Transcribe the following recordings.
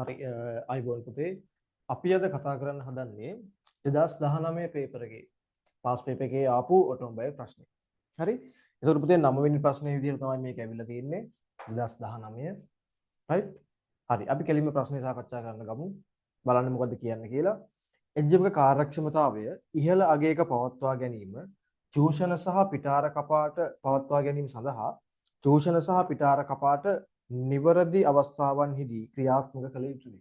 හරි අයිබෝන් පුතේ අපි අද කතා කරන්න හදන්නේ 2019 පේපර් එකේ පාස් පේපර් එකේ ආපු ඔටෝමොබයිල් ප්‍රශ්නේ. හරි. ඒතකොට පුතේ 9 වෙනි ප්‍රශ්නේ විදිහට තමයි මේක ඇවිල්ලා තියෙන්නේ 2019. right? හරි. අපි කෙලින්ම ප්‍රශ්නේ සාකච්ඡා කරන්න ගමු. බලන්න මොකද්ද කියන්නේ කියලා. එන්ජිමක කාර්යක්ෂමතාවය ඉහළ අගයක පවත්වා ගැනීම චූෂණ සහ පිටාර කපාට පවත්වා ගැනීම සඳහා චූෂණ සහ පිටාර කපාට නිවරදි අවස්ථාවන්හිදී ක්‍රියාත්මක කළ යුතුයි.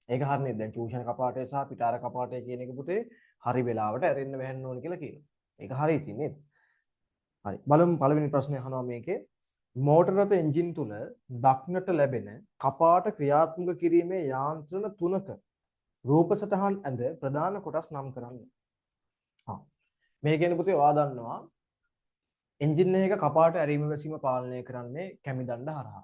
ඒක හරිනේ. දැන් චූෂණ කපාටය සහ පිටාර කපාටය කියන එක පුතේ හරි වෙලාවට ඇරෙන්න වැහෙන්න ඕන කියලා කියනවා. ඒක හරි ඉතින් නේද? හරි. බලමු පළවෙනි ප්‍රශ්නේ අහනවා මේකේ. මෝටර රථ එන්ජින් තුල දක්නට ලැබෙන කපාට ක්‍රියාත්මක කිරීමේ යාන්ත්‍රණ තුනක රූප සටහන් ඇඳ ප්‍රධාන කොටස් නම් කරන්න. මේ කියන්නේ පුතේ ඔයා දන්නවා එන්ජින් එක කපාට ඇරීම වැසීම පාලනය කරන්නේ කැමි දණ්ඩ හරහා.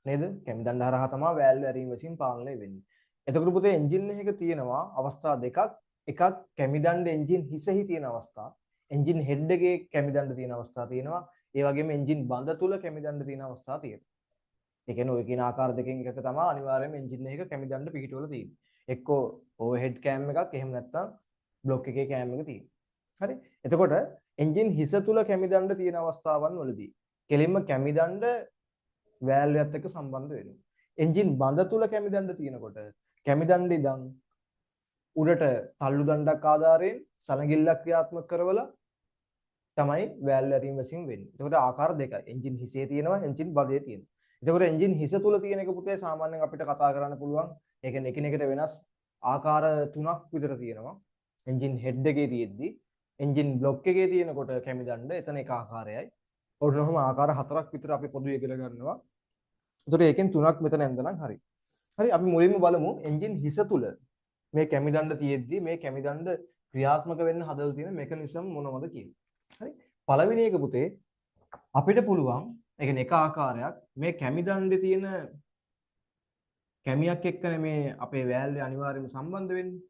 නේද? කැමි දණ්ඩ හරහා තමයි වෑල්ව් ඇරීම වැසීම පාලනය වෙන්නේ. එතකොට පුතේ එන්ජින් එකක තියෙනවා අවස්ථා දෙකක්. එකක් කැමි දණ්ඩ එන්ජින් හිසෙහි තියෙන අවස්ථා. එන්ජින් හෙඩ් එකේ කැමි දණ්ඩ තියෙන අවස්ථා තියෙනවා. ඒ වගේම එන්ජින් බඳ තුල කැමි දණ්ඩ තියෙන අවස්ථා තියෙනවා. ඒ කියන්නේ ඔය කියන ආකාර දෙකෙන් එකක තමයි අනිවාර්යයෙන්ම එන්ජින් එකක කැමි දණ්ඩ පිහිටවල තියෙන්නේ. එක්කෝ ඕවර්හෙඩ් කෑම් එකක් එහෙම නැත්නම් බ්ලොක් එකේ කෑම් එක තියෙනවා. හරි. එතකොට එන්ජින් හිස තුල කැමි දණ්ඩ තියෙන අවස්ථාවන් වලදී කෙලින්ම කැමි දණ්ඩ වෑල්ව් එකත් එක්ක සම්බන්ධ වෙනවා. එන්ජින් බඳ තුල කැමි දණ්ඩ තියෙනකොට කැමි දණ්ඩ ඉඳන් උඩට තල්ලු දණ්ඩක් ආධාරයෙන් සලඟිල්ලක් ක්‍රියාත්මක කරවලා තමයි වෑල්ව් ඇරීම වශයෙන් වෙන්නේ. එතකොට ආකාර දෙකයි. එන්ජින් හිසේ තියෙනවා, එන්ජින් බඳේ තියෙනවා. එතකොට එන්ජින් හිස තුල තියෙන එක පුතේ සාමාන්‍යයෙන් අපිට කතා කරන්න පුළුවන්. ඒ කියන්නේ එකිනෙකට වෙනස් ආකාර තුනක් විතර තියෙනවා. එන්ජින් හෙඩ් එකේ තියෙද්දි එන්ජින් බ්ලොක් එකේ තියෙනකොට කැමි දණ්ඩ එතන එක ආකාරයයි. ඔන්නෝම ආකාර හතරක් විතර අපි පොදුවේ ඉගෙන ගන්නවා. එතකොට ඒකෙන් තුනක් මෙතන ඇඳනම් හරි. හරි අපි මුලින්ම බලමු එන්ජින් හිස තුල මේ කැමි දණ්ඩ තියෙද්දි මේ කැමි දණ්ඩ ක්‍රියාත්මක වෙන්න හදලා තියෙන මෙකනිසම් මොනවද කියලා. හරි. පළවෙනි එක පුතේ අපිට පුළුවන් ඒ කියන්නේ එක ආකාරයක් මේ කැමි දණ්ඩේ තියෙන කැමියක් එක්කනේ මේ අපේ වෑල්වේ අනිවාර්යයෙන්ම සම්බන්ධ වෙන්නේ.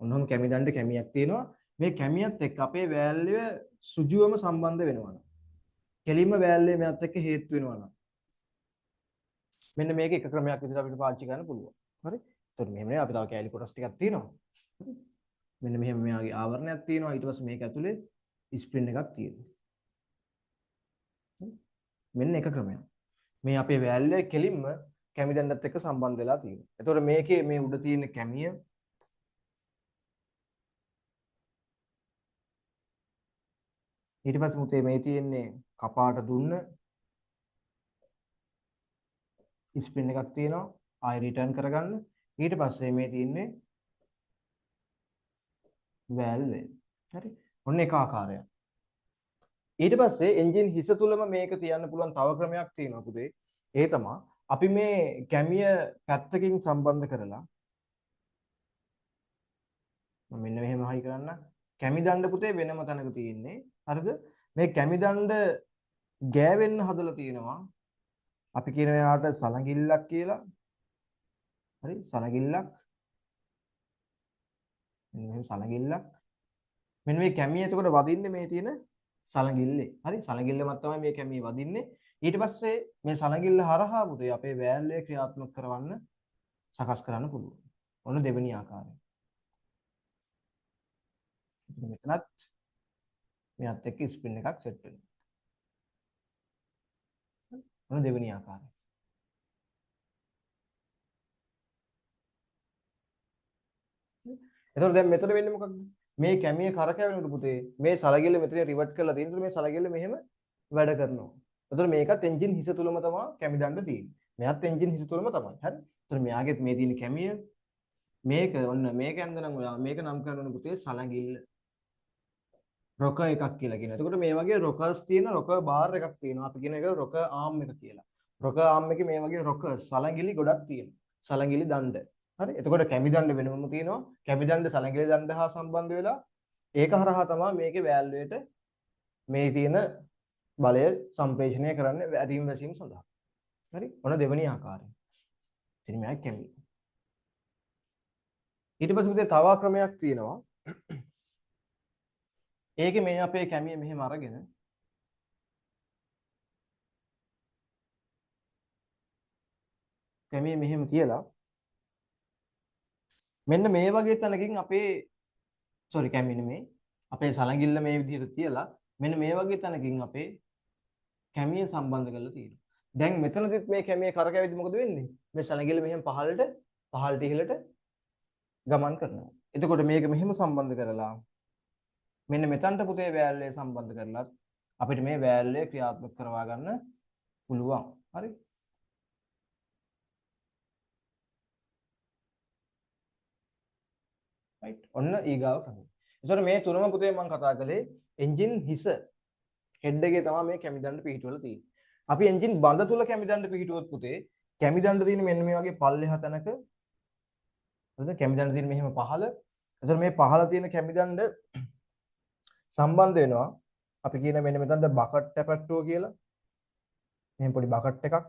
ඔන්නෝම කැමි දණ්ඩේ කැමියක් තියෙනවා. මේ කැමියත් එක්ක අපේ වෑල්වේ සුජුවම සම්බන්ධ වෙනවා. කෙලින්ම වෑල්වේ මෙයත් එක්ක හේතු වෙනවා නම් මෙන්න මේක එක ක්‍රමයක් විදිහට අපිට පාවිච්චි කරන්න පුළුවන්. හරි. එතකොට මෙහෙම නේ අපි තව කැලි කොටස් ටිකක් තියෙනවා. හරි. මෙන්න මෙහෙම මෙයාගේ ආවරණයක් තියෙනවා. ඊට පස්සේ මේක ඇතුලේ ස්ප්‍රින් එකක් තියෙනවා. මෙන්න එක ක්‍රමයක්. මේ අපේ වෑල්වේ කෙලින්ම කැමි දණ්ඩත් එක්ක සම්බන්ධ වෙලා තියෙනවා. එතකොට මේකේ මේ උඩ තියෙන කැමිය ඊට පස්සේ මුතේ මේ තියෙන්නේ කපාට දුන්න ස්පින් එකක් තියෙනවා ආයි රිටර්න් කරගන්න. ඊට පස්සේ මේ තියෙන්නේ වෑල්ව් එක. හරි. ඔන්න එක ආකාරයක්. ඊට පස්සේ එන්ජින් හිස තුලම මේක තියන්න පුළුවන් තව ක්‍රමයක් තියෙනවා පුතේ. ඒ තමයි අපි මේ කැමිය පැත්තකින් සම්බන්ධ කරලා මම මෙන්න මෙහෙම හයි කරන්න. කැමි දණ්ඩ පුතේ වෙනම තැනක තියෙන්නේ. හරිද? මේ කැමි දණ්ඩ ගෑවෙන්න හදලා තියෙනවා. අපි කියන එයාට සලඟිල්ලක් කියලා. හරි සලඟිල්ලක්. මෙන්න මෙහෙම සලඟිල්ලක්. මෙන්න මේ කැමිය එතකොට වදින්නේ මේ තියෙන සලඟිල්ලේ. හරි සලඟිල්ලමත් තමයි මේ කැමිය වදින්නේ. ඊට පස්සේ මේ සලඟිල්ල හරහා පුතේ අපේ වෑල්වේ ක්‍රියාත්මක කරවන්න සකස් කරන්න පුළුවන්. ඔන්න දෙවෙනි ආකාරය. මෙතනත් මෙයත් එක්ක ස්පින් එකක් සෙට් වෙනවා. ඔන්න දෙවෙනි ආකාරය. එතකොට දැන් මෙතන වෙන්නේ මොකක්ද? මේ කැමිය කරකැවෙනකොට පුතේ මේ සලගිල්ල මෙතන රිවර්ට් කරලා තියෙනකොට මේ සලගිල්ල මෙහෙම වැඩ කරනවා. එතකොට මේකත් එන්ජින් හිස තුලම තමයි කැමි දණ්ඩ තියෙන්නේ. මෙයත් එන්ජින් හිස තුලම තමයි. හරි. එතකොට මෙයාගෙත් මේ තියෙන කැමිය මේක ඔන්න මේක ඇඳනම් ඔයා මේක නම් කරන පුතේ සලගිල්ල රොක එකක් කියලා කියනවා. එතකොට මේ වගේ රොකර්ස් තියෙන රොක බාර් එකක් තියෙනවා. අපි කියන එක රොක ආම් එක කියලා. රොක ආම් එකේ මේ වගේ රොකර්ස් සලගිලි ගොඩක් තියෙනවා. සලගිලි දණ්ඩ. හරි. එතකොට කැමි දණ්ඩ වෙනම තියෙනවා. කැමි දණ්ඩ සලගිලි දණ්ඩ හා සම්බන්ධ වෙලා ඒක හරහා තමයි මේකේ වෑල්වේට මේ තියෙන බලය සම්ප්‍රේෂණය කරන්නේ ඇරීම වැසීම සඳහා. හරි. ඔන්න දෙවෙනි ආකාරය. ඉතින් මේක කැමි. ඊට පස්සේ පුතේ තව ක්‍රමයක් තියෙනවා. ඒකේ මේ අපේ කැමිය මෙහෙම අරගෙන කැමිය මෙහෙම තියලා මෙන්න මේ වගේ තැනකින් අපේ කැමිය නෙමෙයි අපේ සලංගිල්ල මේ විදිහට තියලා මෙන්න මේ වගේ තැනකින් අපේ කැමිය සම්බන්ධ කරලා තියෙනවා. දැන් මෙතනදිත් මේ කැමිය කරකැවිදි මොකද වෙන්නේ? මේ සලංගිල්ල මෙහෙම පහළට ඉහළට ගමන් කරනවා. එතකොට මේක මෙහෙම සම්බන්ධ කරලා මෙන්න මෙතනට පුතේ වෑල්ලේ සම්බන්ධ කරලත් අපිට මේ වෑල්ලේ ක්‍රියාත්මක කරවා ගන්න පුළුවන්. හරි? right. ඔන්න ඊගාව තමයි. ඒතර මේ තුනම පුතේ මම කතා කළේ එන්ජින් හිස හෙඩ් එකේ තමයි මේ කැමි දණ්ඩ පිහිටවල තියෙන්නේ. අපි එන්ජින් බඳ තුල කැමි දණ්ඩ පිහිටුවොත් පුතේ කැමි දණ්ඩ තියෙන මෙන්න මේ වගේ පල්ලෙහා තැනක හරිද? කැමි දණ්ඩ තියෙන මෙහෙම පහළ. ඒතර මේ පහළ තියෙන කැමි දණ්ඩ සම්බන්ධ වෙනවා. අපි කියන මෙන්න මෙතනට බකට් ටැපට්ටුව කියලා. මෙහෙම පොඩි බකට් එකක්.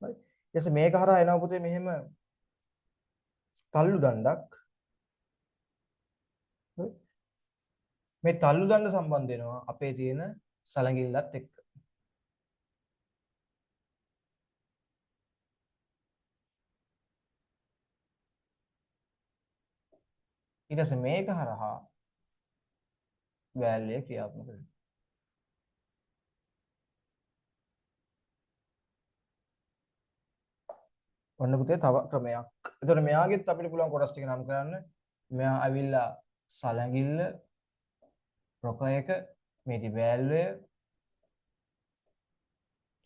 හරි. ඊට පස්සේ මේක හරහා එනවා පුතේ මෙහෙම තල්ලු දණ්ඩක්. හරි. මේ තල්ලු දණ්ඩ සම්බන්ධ වෙනවා අපේ තියෙන සලංගිල්ලත් එක්ක. ඊට පස්සේ මේක හරහා වෑල්ලේ ක්‍රියාත්මක වෙනවා. ඔන්න පුතේ තව ක්‍රමයක්. එතකොට මෙයාගෙත් අපිට පුළුවන් කොටස් ටික නම් කරන්න. මෙයා ඇවිල්ලා සලංගිල්ල රොක එක මේටි වෑල්වය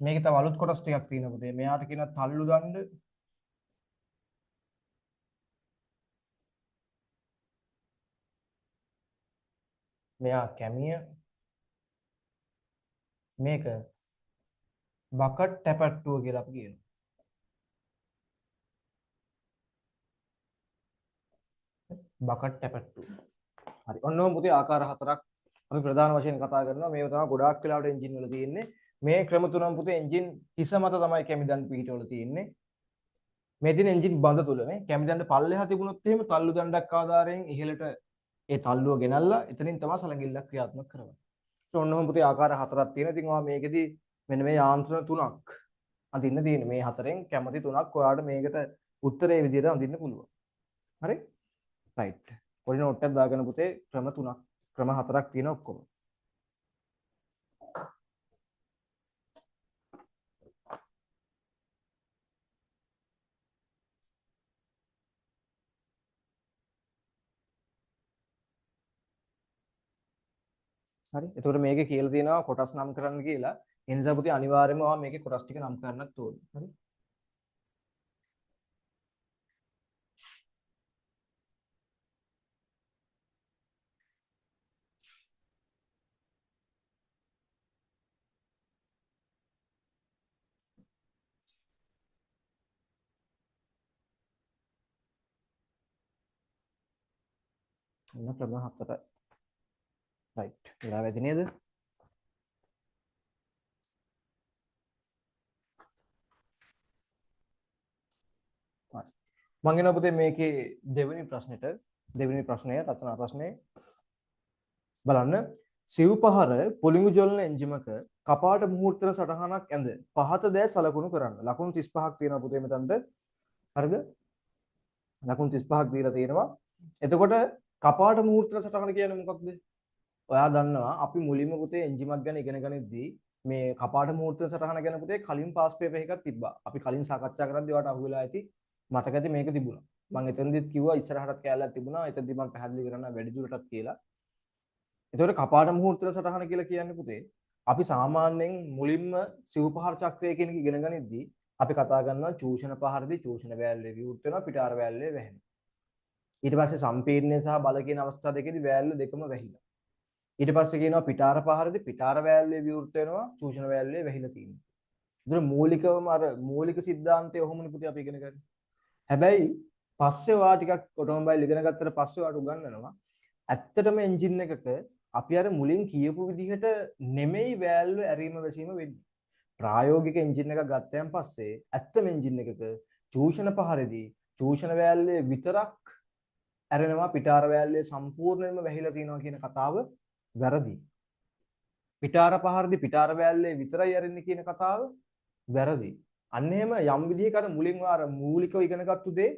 මේක තව අලුත් කොටස් ටිකක් තියෙනවා පුතේ. මෙයාට කියන තල්ලු දණ්ඩ මෙයා කැමිය මේක බකට් ටැපට්ටුව කියලා අපි කියනවා. බකට් ටැපට්ටුව. හරි. ඔන්න ඔහොම පුතේ ආකාර හතරක් අපි ප්‍රධාන වශයෙන් කතා කරනවා. මේව තමයි ගොඩාක් වෙලාවට එන්ජින් වල තියෙන්නේ. මේ ක්‍රම තුනම පුතේ එන්ජින් හිස මත තමයි කැමි දණ්ඩ පිහිටවල තියෙන්නේ. මේ තියෙන එන්ජින් බඳ තුල මේ කැමි දණ්ඩ පල්ලෙහා තිබුණොත් එහෙම තල්ලු දණ්ඩක් ආධාරයෙන් ඉහළට ඒ තල්ලුව ගෙනල්ලා එතනින් තමයි සලංගිල්ලක් ක්‍රියාත්මක කරන්නේ. ඒක ඔන්න ඔහොම පුතේ ආකාර හතරක් තියෙනවා. ඉතින් ඔයා මේකෙදි මෙන්න මේ යාන්ත්‍රණ තුනක් අඳින්න තියෙන්නේ. මේ හතරෙන් කැමති තුනක් ඔයාලට මේකට උත්තරේ විදිහට අඳින්න පුළුවන්. හරි? රයිට්. පොඩි නෝට් එකක් දාගෙන පුතේ ක්‍රම හතරක් තියෙන ඔක්කොම. හරි. එතකොට මේකේ කියලා තියෙනවා කොටස් නම් කරන්න කියලා. ඒ නිසා පුතේ අනිවාර්යයෙන්ම ඔයා මේකේ කොටස් ටික නම් කරන්නත් ඕනේ. හරි? එන්න ක්‍රම හතර. රයිට්. වෙලා වැඩි නේද? මම එනවා පුතේ මේකේ දෙවෙනි ප්‍රශ්නෙට. දෙවෙනි ප්‍රශ්නය රචනා ප්‍රශ්නේ බලන්න. සිව්පහර පොලිඟු ජොලන එන්ජිමක කපාට මුහුර්තන සටහනක් ඇඳ පහත දෑ සලකුණු කරන්න. ලකුණු 35ක් තියෙනවා පුතේ මෙතනට. හරිද? ලකුණු 35ක් දීලා තියෙනවා. එතකොට කපාට මුහුර්තන සටහන කියන්නේ මොකක්ද? ඔයා දන්නවා අපි මුලින්ම පුතේ එන්ජිමක් ගැන ඉගෙන ගනිද්දී මේ කපාට මුහුර්තන සටහන ගැන පුතේ කලින් පාස් පේපර් එකක් තිබ්බා. අපි කලින් සාකච්ඡා කරද්දී ඔයාලට අහුවෙලා ඇති මතකද මේක තිබුණා. මම එතනදිත් කිව්වා ඉස්සරහටත් කැලලක් තිබුණා. එතනදී මම පැහැදිලි කරන්න වැඩි දුරටත් කියලා. එතකොට කපාට මුහුර්තන සටහන කියලා කියන්නේ පුතේ අපි සාමාන්‍යයෙන් මුලින්ම සිව්පහර චක්‍රය කියන එක ඉගෙන ගනිද්දී අපි කතා කරනවා චූෂණ පහරදී චූෂණ වෑල්ලේ විවෘත වෙනවා පිටාර වෑල්ලේ වැහෙනවා. ඊට පස්සේ සම්පීඩනය සහ බල කියන අවස්ථා දෙකේදී වෑල්ල දෙකම වැහිලා. ඊට පස්සේ කියනවා පිටාර පහරදී පිටාර වෑල්ලේ විවෘත වෙනවා චූෂණ වෑල්ලේ වැහිලා තියෙනවා. ඒතර මූලිකවම අර මූලික સિદ્ધාන්තය ඔහොමනේ පුතේ අපි ඉගෙන ගන්නේ. හැබැයි පස්සේ ඔයා ටිකක් ඔටෝමොබයිල් ඉගෙන ගත්තට පස්සේ ඔයාට උගන්වනවා ඇත්තටම එන්ජින් එකක අපි අර මුලින් කියපු විදිහට නෙමෙයි වෑල්ව ඇරීම වැසීම වෙන්නේ. ප්‍රායෝගික එන්ජින් එකක් ගත්තයන් පස්සේ ඇත්තම එන්ජින් එකක චූෂණ පහරදී චූෂණ වෑල්ලේ විතරක් ඇරෙනවා පිටාර වෑල්ලේ සම්පූර්ණයෙන්ම වැහිලා තියෙනවා කියන කතාව වැරදි. පිටාර පහරදී පිටාර වෑල්ලේ විතරයි ඇරෙන්නේ කියන කතාව වැරදි. අන්න එහෙම යම් විදිහක අර මුලින්ම අර මූලිකව ඉගෙනගත්තු දේ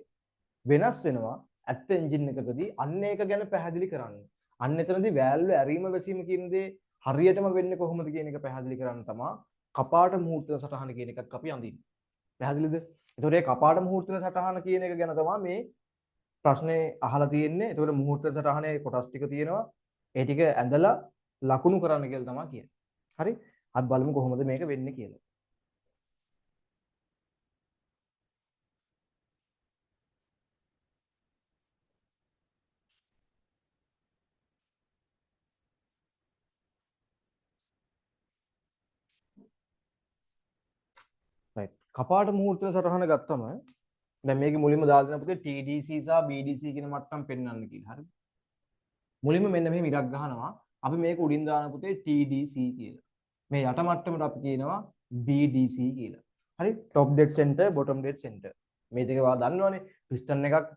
වෙනස් වෙනවා ඇත්ත එන්ජින් එකකදී අන්න ඒක ගැන පැහැදිලි කරන්න. අන්න එතනදී වැල්ව ඇරීම වැසීම කියන දේ හරියටම වෙන්නේ කොහොමද කියන එක පැහැදිලි කරන්න තමයි කපාට මුහූර්ත සටහන කියන එකක් අපි අඳින්නේ. පැහැදිලිද? ඒතකොට මේ කපාට මුහූර්ත සටහන කියන එක ගැන තමයි මේ ප්‍රශ්නේ අහලා තියෙන්නේ. ඒතකොට මුහූර්ත සටහනේ කොටස් ටික තියෙනවා. ඒ ටික ඇඳලා ලකුණු කරන්න කියලා තමයි කියන්නේ. හරි? අපි බලමු කොහොමද මේක වෙන්නේ කියලා. right. කපාට මුහූර්ත සටහන ගත්තම දැන් මේකේ මුලින්ම දාලා දෙන පුතේ TDC සහ BDC කියන මට්ටම් පෙන්වන්න කියලා. හරිද? මුලින්ම මෙන්න මෙහෙම ඉරක් ගහනවා. අපි මේක උඩින් දාන පුතේ TDC කියලා. මේ යට මට්ටමට අපි කියනවා BDC කියලා. හරි? top dead center bottom dead center. මේ දෙක වා දන්නවනේ. පිස්ටන් එකක්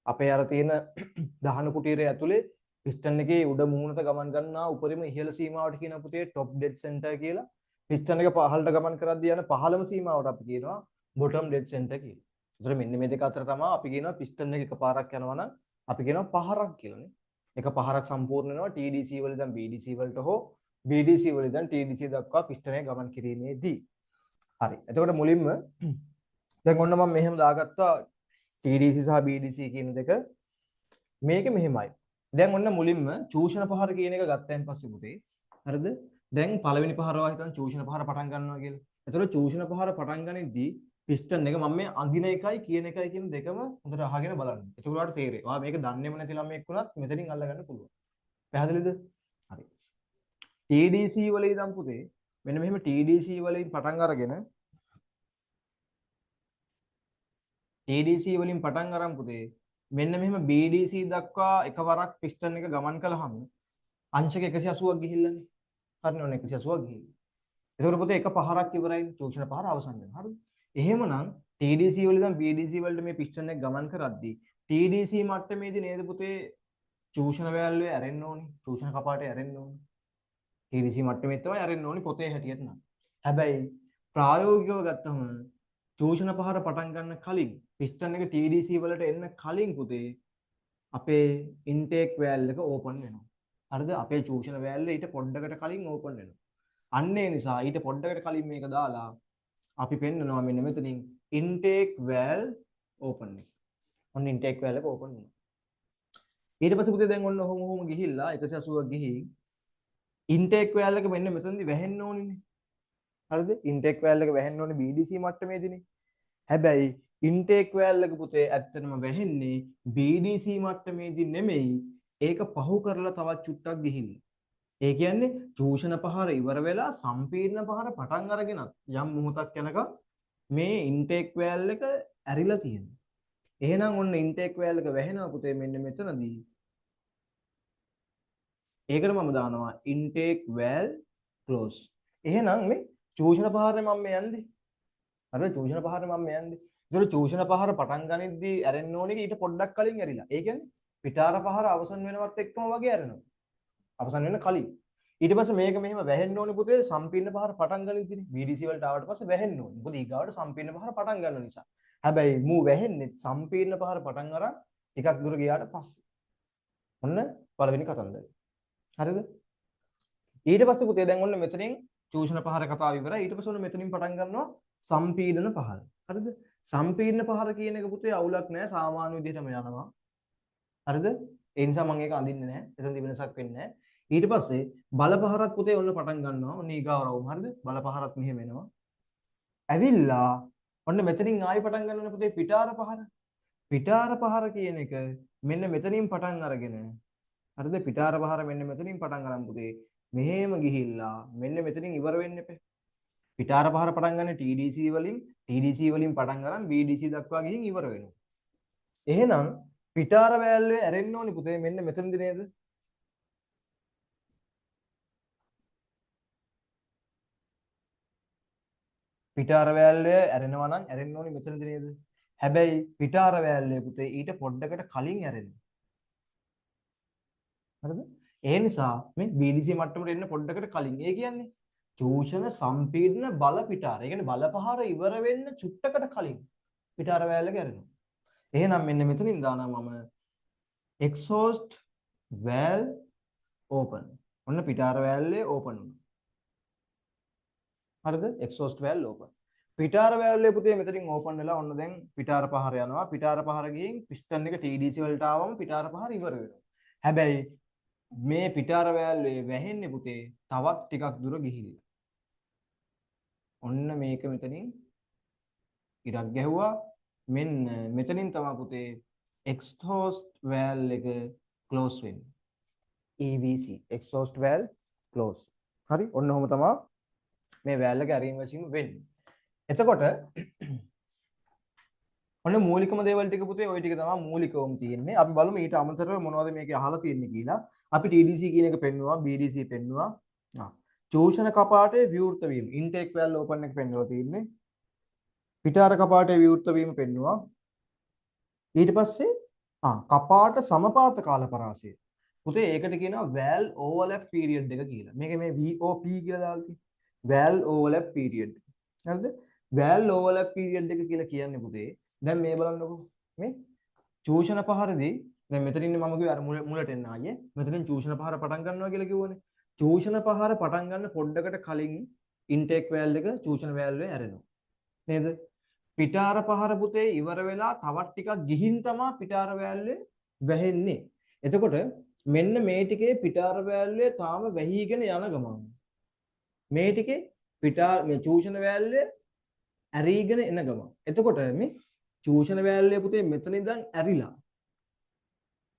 අපේ අර තියෙන දහන කුටීරය ඇතුලේ පිස්ටන් එකේ උඩ මුහුණට ගමන් ගන්නා උපරිම ඉහළ සීමාවට කියන පුතේ top dead center කියලා. පිස්ටන් එක පහළට ගමන් කරද්දී යන පහළම සීමාවට අපි කියනවා bottom dead center කියලා. ඒතර මෙන්න මේ දෙක අතර තමයි අපි කියනවා පිස්ටන් එක එකපාරක් යනවා නම් අපි කියනවා පහරක් කියලානේ. එක පහරක් සම්පූර්ණ වෙනවා TDC වල ඉඳන් BDC වලට හෝ BDC වල ඉඳන් TDC දක්වා පිස්ටන් එක ගමන් කිරීමේදී. හරි. එතකොට මුලින්ම දැන් ඔන්න මම මෙහෙම දාගත්තා TDC සහ BDC කියන දෙක. මේක මෙහෙමයි. දැන් ඔන්න මුලින්ම චූෂණ පහර කියන එක ගත්තයින් පස්සේ පුතේ. හරිද? දැන් පළවෙනි පහරවා හිතන්න චූෂණ පහර පටන් ගන්නවා කියලා. එතකොට චූෂණ පහර පටන් ගනිද්දී පිස්ටන් එක මම මේ අඳින එකයි කියන එකයි කියන දෙකම හොඳට අහගෙන බලන්න. ඒක උඩට තේරෙයි. ඔයා මේක දන්නේම නැති ළමයෙක් වුණත් මෙතනින් අල්ලගන්න පුළුවන්. පැහැදිලිද? හරි. TDC වල ඉඳන් පුතේ මෙන්න මෙහෙම TDC වලින් පටන් අරගෙන TDC වලින් පටන් අරන් පුතේ මෙන්න මෙහෙම BDC දක්වා එකවරක් පිස්ටන් එක ගමන් කළාම අංශක 180ක් ගිහිල්ලානේ. හරිනේ ඔන්න 180ක් ගිහිල්ලා. ඒතකොට පුතේ එක පහරක් ඉවරයි චූෂණ පහර අවසන් වෙනවා. හරිද? එහෙමනම් TDC වල ඉඳන් BDC වලට මේ පිස්ටන් එක ගමන් කරද්දී TDC මට්ටමේදී නේද පුතේ චූෂණ වැල්ලේ ඇරෙන්න ඕනි. චූෂණ කපාටේ ඇරෙන්න ඕනි. TDC මට්ටමේ තමයි ඇරෙන්න ඕනි පොතේ හැටියට නම්. හැබැයි ප්‍රායෝගිකව ගත්තම චූෂණ පහර පටන් ගන්න කලින් පිස්ටන් එක TDC වලට එන්න කලින් පුතේ අපේ ඉන්ටේක් වැල් එක ඕපන් වෙනවා. හරිද? අපේ චූෂණ වැල් ඊට පොඩ්ඩකට කලින් ඕපන් වෙනවා. අන්න ඒ නිසා ඊට පොඩ්ඩකට කලින් මේක දාලා අපි පෙන්නනවා මෙන්න මෙතනින් ඉන්ටේක් වැල් ඕපන් එක. ඔන්න ඉන්ටේක් වැල් එක ඕපන් වෙනවා. ඊට පස්සේ පුතේ දැන් ඔන්න ඔහොම ගිහිල්ලා 180ක් ගිහින් ඉන්ටේක් වැල් එක මෙන්න මෙතනදී වැහෙන්න ඕනිනේ. හරිද? ඉන්ටේක් වැල් එක වැහෙන්න ඕනේ BDC මට්ටමේදීනේ. හැබැයි ඉන්ටේක් වැල් එක පුතේ ඇත්තටම වැහෙන්නේ BDC මට්ටමේදී නෙමෙයි. ඒක පහු කරලා තවත් චුට්ටක් ගිහිල්ලා. ඒ කියන්නේ චූෂණ පහර ඉවර වෙලා සම්පීර්ණ පහර පටන් අරගෙනත් යම් මොහොතක් යනකම් මේ ඉන්ටේක් වැල් එක ඇරිලා තියෙනවා. එහෙනම් ඔන්න ඉන්ටේක් වැල් එක වැහෙනවා පුතේ මෙන්න මෙතනදී. ඒකට මම දානවා ඉන්ටේක් වැල් ක්ලෝස්. එහෙනම් මේ චූෂණ පහරේ මම යන්නේ. හරිද? චූෂණ පහරේ මම යන්නේ. ඒතකොට චූෂණ පහර පටන් ගනිද්දී ඇරෙන්න ඕනේ ඊට පොඩ්ඩක් කලින් ඇරිලා. ඒ කියන්නේ පිටාර පහර අවසන් වෙනවත් එක්කම වගේ ඇරෙනවා. අවසන් වෙන කලින්. ඊට පස්සේ මේක මෙහෙම වැහෙන්න ඕනේ පුතේ සම්පීර්ණ පහර පටන් ගනිද්දී BDC වලට ආවට පස්සේ වැහෙන්න ඕනේ. මොකද ඊගාවට සම්පීර්ණ පහර පටන් ගන්න නිසා. හැබැයි මූ වැහෙන්නේ සම්පීර්ණ පහර පටන් අරන් ටිකක් දුර ගියාට පස්සේ. ඔන්න පළවෙනි කතන්දරය. හරිද? ඊට පස්සේ පුතේ දැන් ඔන්න මෙතනින් චූෂණ පහර කතාව ඉවරයි. ඊට පස්සේ ඔන්න මෙතනින් පටන් ගන්නවා සම්පීඩන පහර. හරිද? සම්පීඩන පහර කියන එක පුතේ අවුලක් නෑ සාමාන්‍ය විදිහටම යනවා. හරිද? ඒ නිසා මම ඒක අඳින්නේ නෑ. එතනදි වෙනසක් වෙන්නේ නෑ. ඊට පස්සේ බල පහරත් පුතේ ඔන්න පටන් ගන්නවා. ඔන්න ඊගාව රවුම. හරිද? බල පහරත් මෙහෙම එනවා. ඇවිල්ලා ඔන්න මෙතනින් ආයෙ පටන් ගන්නවනේ පුතේ පිටාර පහර. පිටාර පහර කියන එක මෙන්න මෙතනින් පටන් අරගෙන හරිද? පිටාර පහර මෙන්න මෙතනින් පටන් අරන් පුතේ මෙහෙම ගිහිල්ලා මෙන්න මෙතනින් ඉවර වෙන්න එපේ. පිටාර පහර පටන් ගන්න TDC වලින් පටන් අරන් BDC දක්වා ගිහින් ඉවර වෙනවා. එහෙනම් පිටාර වැල්ලේ ඇරෙන්න ඕනි පුතේ මෙන්න මෙතනදී නේද? පිටාර වැල්ලේ ඇරෙනවා නම් ඇරෙන්න ඕනි මෙතනදී නේද? හැබැයි පිටාර වැල්ලේ පුතේ ඊට පොඩ්ඩකට කලින් ඇරෙනවා. හරිද? ඒ නිසා මේ BDC මට්ටමට එන්න පොඩ්ඩකට කලින්. ඒ කියන්නේ චූෂණ සම්පීඩන බල පිටාර. ඒ කියන්නේ බල පහර ඉවර වෙන්න චුට්ටකට කලින් පිටාර වෑල්ල ගැරෙනවා. එහෙනම් මෙන්න මෙතනින් දානවා මම exhaust valve open. ඔන්න පිටාර වෑල්ලේ open වුණා. හරිද? exhaust valve open. පිටාර වෑල්ලේ පුතේ මෙතනින් open වෙලා ඔන්න දැන් පිටාර පහර යනවා. පිටාර පහර ගිහින් piston එක TDC වලට ආවම පිටාර පහර ඉවර වෙනවා. හැබැයි මේ පිටාර වෑල්ලේ වැහෙන්නේ පුතේ තවත් ටිකක් දුර ගිහිල්ලා. ඔන්න මේක මෙතනින් ඉරක් ගැහුවා. මෙන්න මෙතනින් තමයි පුතේ exhaust valve එක close වෙන්නේ. EVC exhaust valve close. හරි? ඔන්න ඔහොම තමයි මේ valve එක අරින් වශයෙන් වෙන්නේ. එතකොට ඔන්න මූලිකම දේවල් ටික පුතේ ওই ටික තමයි මූලිකවම තියෙන්නේ. අපි බලමු ඊට අමතරව මොනවද මේකේ අහලා තියෙන්නේ කියලා. අපි TDC කියන එක පෙන්නුවා, BDC පෙන්නුවා. චෝෂණ කපාටේ විවෘත වීම intake valve open එක පෙන්වලා තියෙන්නේ. පිටාර කපාටේ විවෘත වීම පෙන්නුවා. ඊට පස්සේ කපාට සමපාත කාල පරාසය. පුතේ ඒකට කියනවා valve overlap period එක කියලා. මේක මේ VOP කියලා දාලා තියෙන්නේ. valve overlap period. හරිද? valve overlap period එක කියලා කියන්නේ පුතේ දැන් මේ බලන්නකෝ මේ චූෂණ පහරදී දැන් මෙතන ඉන්නේ මම කිව්වේ අර මුලට එන්න ආයේ මෙතනින් චූෂණ පහර පටන් ගන්නවා කියලා කිව්වනේ චූෂණ පහර පටන් ගන්න පොඩ්ඩකට කලින් ඉන්ටේක් වැල්ව් එක චූෂණ වැල්ව් එකේ ඇරෙනවා නේද පිටාර පහර පුතේ ඉවර වෙලා තවත් ටිකක් ගිහින් තමයි පිටාර වැල්ව් එක වැහෙන්නේ එතකොට මෙන්න මේ ටිකේ පිටාර වැල්ව් එක තාම වැහිගෙන යන ගමන මේ ටිකේ මේ චූෂණ වැල්ව් එක ඇරීගෙන එන ගමන එතකොට මේ චූෂණ වෑල්ලේ පුතේ මෙතන ඉඳන් ඇරිලා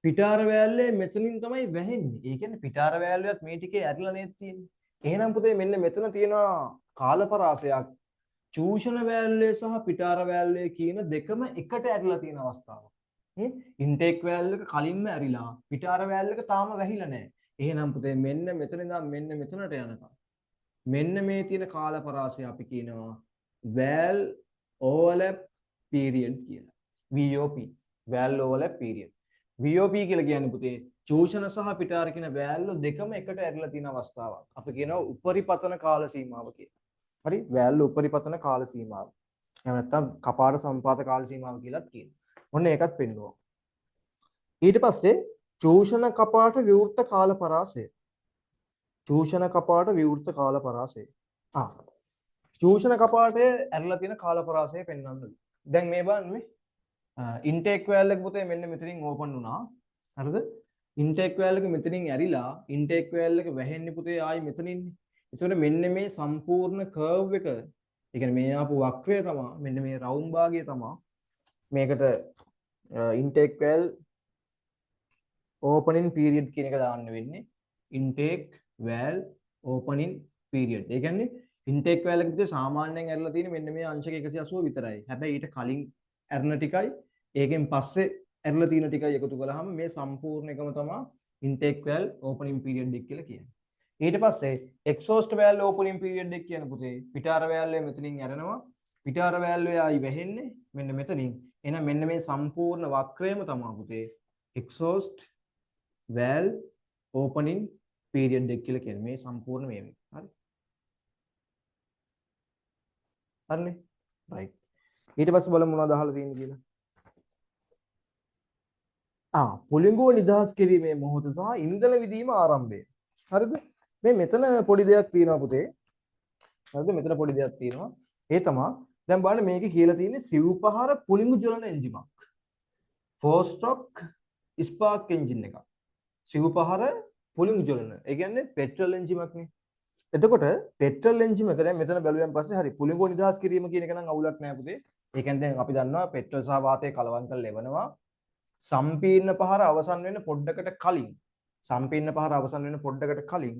පිටාර වෑල්ලේ මෙතනින් තමයි වැහෙන්නේ. ඒ කියන්නේ පිටාර වෑල්ලේවත් මේ ටිකේ ඇරිලා නේද තියෙන්නේ. එහෙනම් පුතේ මෙන්න මෙතන තියෙනවා කාලපරාසයක් චූෂණ වෑල්ලේ සහ පිටාර වෑල්ලේ කියන දෙකම එකට ඇරිලා තියෙන අවස්ථාවක්. නේ? ඉන්ටේක් වෑල්ව් එක කලින්ම ඇරිලා පිටාර වෑල්ව් එක තාම වැහිලා නැහැ. එහෙනම් පුතේ මෙන්න මෙතන ඉඳන් මෙන්න මෙතනට යනකම් මෙන්න මේ තියෙන කාලපරාසය අපි කියනවා valve overlap period කියලා. VOP valve overlap period. VOP කියලා කියන්නේ පුතේ චෝෂණ සහ පිටාර කියන valve දෙකම එකට ඇරිලා තියෙන අවස්ථාවක්. අපි කියනවා උපරිපතන කාල සීමාව කියලා. හරි? valve උපරිපතන කාල සීමාව. එහෙම නැත්නම් කපාට සම්පාත කාල සීමාව කියලාත් කියනවා. ඔන්න ඒකත් පෙන්වනවා. ඊට පස්සේ චෝෂණ කපාට විවෘත කාල පරාසය. චූෂණ කපාට විවෘත කාල පරාසය. චූෂණ කපාටේ ඇරලා තියෙන කාල පරාසය පෙන්වන්නද. දැන් මේ බලන්න මේ ඉන්ටේක් වැල්ව් එක පුතේ මෙන්න මෙතනින් ඕපන් වුණා. හරිද? ඉන්ටේක් වැල්ව් එක මෙතනින් ඇරිලා ඉන්ටේක් වැල්ව් එක වැහෙන්නේ පුතේ ආයි මෙතනින්නේ. ඒතකොට මෙන්න මේ සම්පූර්ණ කර්ව් එක ඒ කියන්නේ මේ ආපු වක්‍රය තමයි මෙන්න මේ රවුම් භාගය තමයි මේකට ඉන්ටේක් වැල්ව් ඕපනින් පීරියඩ් කියන එක දාන්න වෙන්නේ. ඉන්ටේක් වැල් ඕපනින් පීරියඩ්. ඒ කියන්නේ ඉන්ටේක් වැල් එක විතර සාමාන්‍යයෙන් ඇරලා තියෙන්නේ මෙන්න මේ අංශක 180 විතරයි. හැබැයි ඊට කලින් ඇරන ටිකයි ඒකෙන් පස්සේ ඇරලා තියෙන ටිකයි එකතු කළාම මේ සම්පූර්ණ එකම තමයි ඉන්ටේක් වැල් ඕපනින් පීරියඩ් එක කියලා කියන්නේ. ඊට පස්සේ එක්සෝස්ට් වැල් ඕපනින් පීරියඩ් එක කියන්නේ පුතේ පිටාර වැල් එක මෙතනින් ඇරෙනවා. පිටාර වැල් එක ආයි වැහෙන්නේ මෙන්න මෙතනින්. එහෙනම් මෙන්න මේ සම්පූර්ණ වක්‍රයම තමයි පුතේ එක්සෝස්ට් වැල් ඕපනින් පීරියඩ් එක කියලා කියන්නේ මේ සම්පූර්ණ මේ හරි හරිනේ රයිට් ඊට පස්සේ බලමු මොනවද අහලා තියෙන්නේ කියලා පුලිංගුව නිදහස් කිරීමේ මොහොත සහ ඉන්ධන විදීම ආරම්භය හරිද මේ මෙතන පොඩි දෙයක් තියෙනවා පුතේ හරිද මෙතන පොඩි දෙයක් තියෙනවා ඒ තමයි දැන් බලන්න මේකේ කියලා තියෙන්නේ සිව්පහර පුලිංගු ජලන එන්ජිමක් 4 stroke spark engine එකක් සිව්පහර පුලිංගු ජලන. ඒ කියන්නේ පෙට්‍රල් එන්ජිමක් නේ. එතකොට පෙට්‍රල් එන්ජිම එක දැන් මෙතන බැලුවෙන් පස්සේ හරි පුලිංගුව නිදහස් කිරීම කියන එක නම් අවුලක් නෑ පුතේ. ඒ කියන්නේ දැන් අපි දන්නවා පෙට්‍රල් සහ වාතය කලවම් කරලා එවනවා. සම්පීර්ණ පහර අවසන් වෙන්න පොඩ්ඩකට කලින් සම්පීර්ණ පහර අවසන් වෙන්න පොඩ්ඩකට කලින්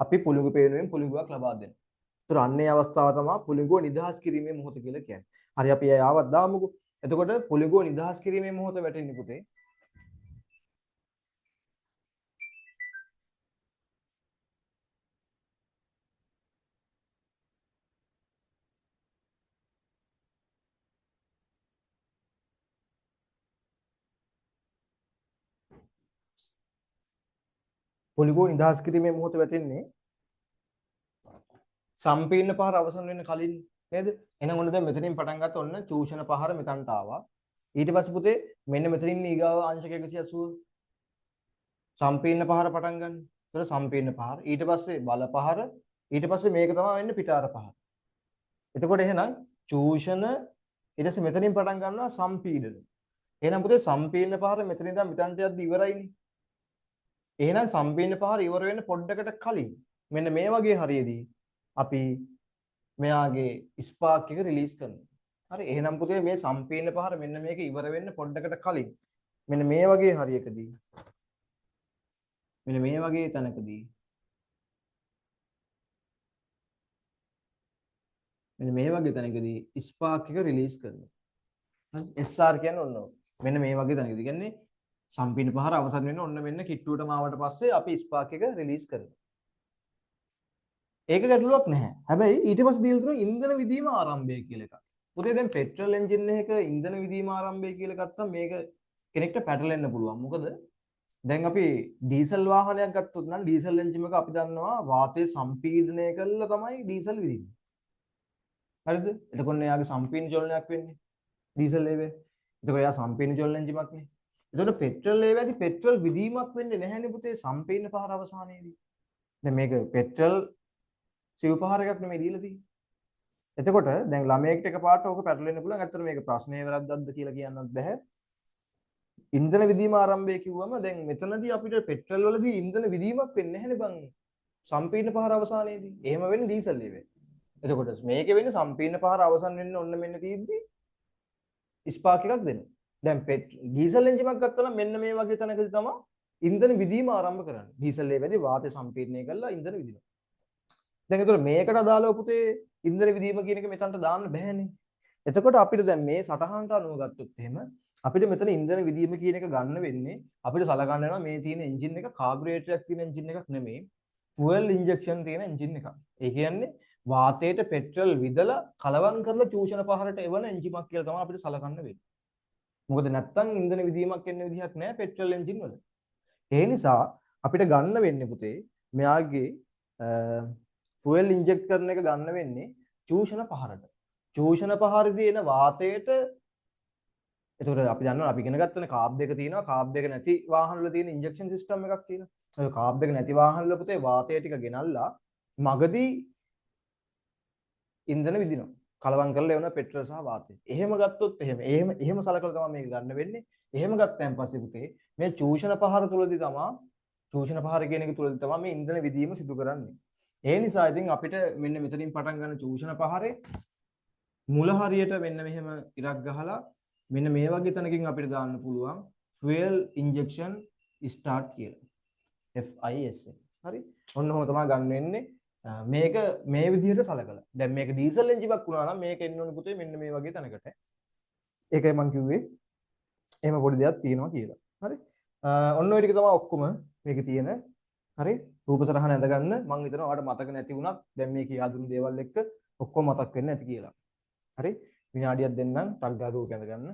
අපි පුලිංගු පේනුවෙන් පුලිංගුවක් ලබා දෙනවා. ඒතර අන්නේ අවස්ථාව තමයි පුලිංගුව නිදහස් කිරීමේ මොහොත කියලා කියන්නේ. හරි අපි ආවත් දාමුකෝ. එතකොට පුලිංගුව නිදහස් කිරීමේ මොහොත වැටෙන්නේ පුතේ පුලිංගුව නිදහස් කිරීමේ මොහොත වැටෙන්නේ සම්පීර්ණ පහර අවසන් වෙන්න කලින් නේද? එහෙනම් ඔන්න දැන් මෙතනින් පටන් ගත්ත ඔන්න චූෂණ පහර මෙතනට ආවා. ඊට පස්සේ පුතේ මෙන්න මෙතනින් ඊගාව අංශක 180 සම්පීර්ණ පහර පටන් ගන්න. ඒතර සම්පීර්ණ පහර ඊට පස්සේ බල පහර ඊට පස්සේ මේක තමයි වෙන්නේ පිටාර පහර. එතකොට එහෙනම් චූෂණ ඊට පස්සේ මෙතනින් පටන් ගන්නවා සම්පීඩන. එහෙනම් පුතේ සම්පීර්ණ පහර මෙතනින් ඉඳන් මෙතනට යද්දි ඉවරයිනේ. එහෙනම් සම්පීර්ණ පහර ඉවර වෙන්න පොඩ්ඩකට කලින් මෙන්න මේ වගේ හරියදී අපි මෙයාගේ ස්පාක් එක රිලීස් කරනවා. හරි එහෙනම් පුතේ මේ සම්පීර්ණ පහර මෙන්න මේක ඉවර වෙන්න පොඩ්ඩකට කලින් මෙන්න මේ වගේ හරියකදී මෙන්න මේ වගේ තැනකදී මෙන්න මේ වගේ තැනකදී ස්පාක් එක රිලීස් කරනවා. හරි SR කියන්නේ ඔන්න මෙන්න මේ වගේ තැනකදී කියන්නේ සම්පීර්ණ පහර අවසන් වෙන්න ඔන්න මෙන්න කිට්ටුවටම ආවට පස්සේ අපි ස්පාක් එක රිලීස් කරනවා. ඒක ගැටලුවක් නැහැ. හැබැයි ඊට පස්සේ දීලා තියෙනවා ඉන්ධන විදීම ආරම්භය කියලා එකක්. පුතේ දැන් පෙට්‍රල් එන්ජින් එකක ඉන්ධන විදීම ආරම්භය කියලා ගත්තම මේක කෙනෙක්ට පැටලෙන්න පුළුවන්. මොකද දැන් අපි ඩීසල් වාහනයක් ගත්තොත් නම් ඩීසල් එන්ජින් එක අපි දන්නවා වාතය සම්පීඩනය කරලා තමයි ඩීසල් විදින්නේ. හරිද? එතකොට එයාගේ සම්පීඩන ජොලනයක් වෙන්නේ ඩීසල් ලේවේ. එතකොට එයා සම්පීඩන ජොලන එන්ජිමක් නේ. එතකොට පෙට්‍රල් ලේවේදී පෙට්‍රල් විදීමක් වෙන්නේ නැහැනේ පුතේ සම්පීඩන පහර අවසානයේදී. දැන් මේක පෙට්‍රල් සිව් පහර එකක් නෙමෙයි දීලා තියෙන්නේ. එතකොට දැන් ළමයෙක්ට එකපාරට ඕක පැටලෙන්න පුළුවන්. ඇත්තට මේක ප්‍රශ්නේ වැරද්දක්ද කියලා කියන්නත් බෑ. ඉන්ධන විදීම ආරම්භය කිව්වම දැන් මෙතනදී අපිට පෙට්‍රල් වලදී ඉන්ධන විදීමක් වෙන්නේ නැහැනේ බං. සම්පීර්ණ පහර අවසානයේදී. එහෙම වෙන්නේ ඩීසල් ලේවේ. එතකොට මේකේ වෙන්නේ සම්පීර්ණ පහර අවසන් වෙන්න ඔන්න මෙන්න තියෙද්දි ස්පාක් එකක් දෙනවා. දැන් ඩීසල් එන්ජිමක් ගත්තා නම් මෙන්න මේ වගේ තැනකදී තමයි ඉන්ධන විදීම ආරම්භ කරන්නේ. ඩීසල් ලේවේදී වාතය සම්පීර්ණය කරලා ඉන්ධන විදිනවා. දැන් ඒතකොට මේකට අදාළව පුතේ ඉන්ධන විදීම කියන එක මෙතනට දාන්න බෑනේ. එතකොට අපිට දැන් මේ සටහනට අනුව ගත්තොත් එහෙම අපිට මෙතන ඉන්ධන විදීම කියන එක ගන්න වෙන්නේ අපිට සලකන්න වෙනවා මේ තියෙන එන්ජින් එක කාබුරේටරයක් තියෙන එන්ජින් එකක් නෙමෙයි ෆුවල් ඉන්ජෙක්ෂන් තියෙන එන්ජින් එකක්. ඒ කියන්නේ වාතයට පෙට්‍රල් විදලා කලවම් කරලා චූෂණ පහරට එවන එන්ජිමක් කියලා තමයි අපිට සලකන්න වෙන්නේ. මොකද නැත්තම් ඉන්ධන විදීමක් එන්න විදිහක් නැහැ පෙට්‍රල් එන්ජින් වල. ඒ නිසා අපිට ගන්න වෙන්නේ පුතේ මෙයාගේ ෆුවල් ඉන්ජෙක්ට් කරන එක ගන්න වෙන්නේ චූෂණ පහරට. චූෂණ පහරදී එන වාතයට එතකොට අපි දන්නවා අපි ඉගෙන ගත්තනේ කාබ් එක තියෙනවා කාබ් එක නැති වාහන වල තියෙන ඉන්ජෙක්ෂන් සිස්ටම් එකක් තියෙනවා. ඒ කාබ් එක නැති වාහන වල පුතේ වාතය ටික ගෙනල්ලා මගදී ඉන්ධන විදිනවා. කලවම් කරලා එවන පෙට්‍රල් සහ වාතය. එහෙම ගත්තොත් එහෙම සලකලා තමයි මේක ගන්න වෙන්නේ. එහෙම ගත්තයන් පස්සේ පුතේ මේ චූෂණ පහර තුලදී තමයි චූෂණ පහර කියන එක තුලදී තමයි මේ ඉන්ධන විදීම සිදු කරන්නේ. ඒ නිසා ඉතින් අපිට මෙන්න මෙතනින් පටන් ගන්න චූෂණ පහරේ මුල හරියට මෙන්න මෙහෙම ඉරක් ගහලා මෙන්න මේ වගේ තැනකින් අපිට දාන්න පුළුවන් fuel injection start කියලා. FISA. හරි. ඔන්න ඔහොම තමයි ගන්න වෙන්නේ. මේක මේ විදිහට සලකලා. දැන් මේක ඩීසල් එන්ජිමක් වුණා නම් මේක එන්න ඕනේ පුතේ මෙන්න මේ වගේ තැනකට. ඒකයි මම කිව්වේ එහෙම පොඩි දෙයක් තියෙනවා කියලා. හරි. ඔන්න ඔය ටික තමයි ඔක්කොම මේකේ තියෙන. හරි. රූප සරහන ඇඳගන්න මම හිතනවා ඔයාලට මතක නැති වුණත් දැන් මේ කියා දුන්න දේවල් එක්ක ඔක්කොම මතක් වෙන්නේ නැති කියලා. හරි. විනාඩියක් දෙන්නම් ටක් ගාලා රූප ඇඳගන්න.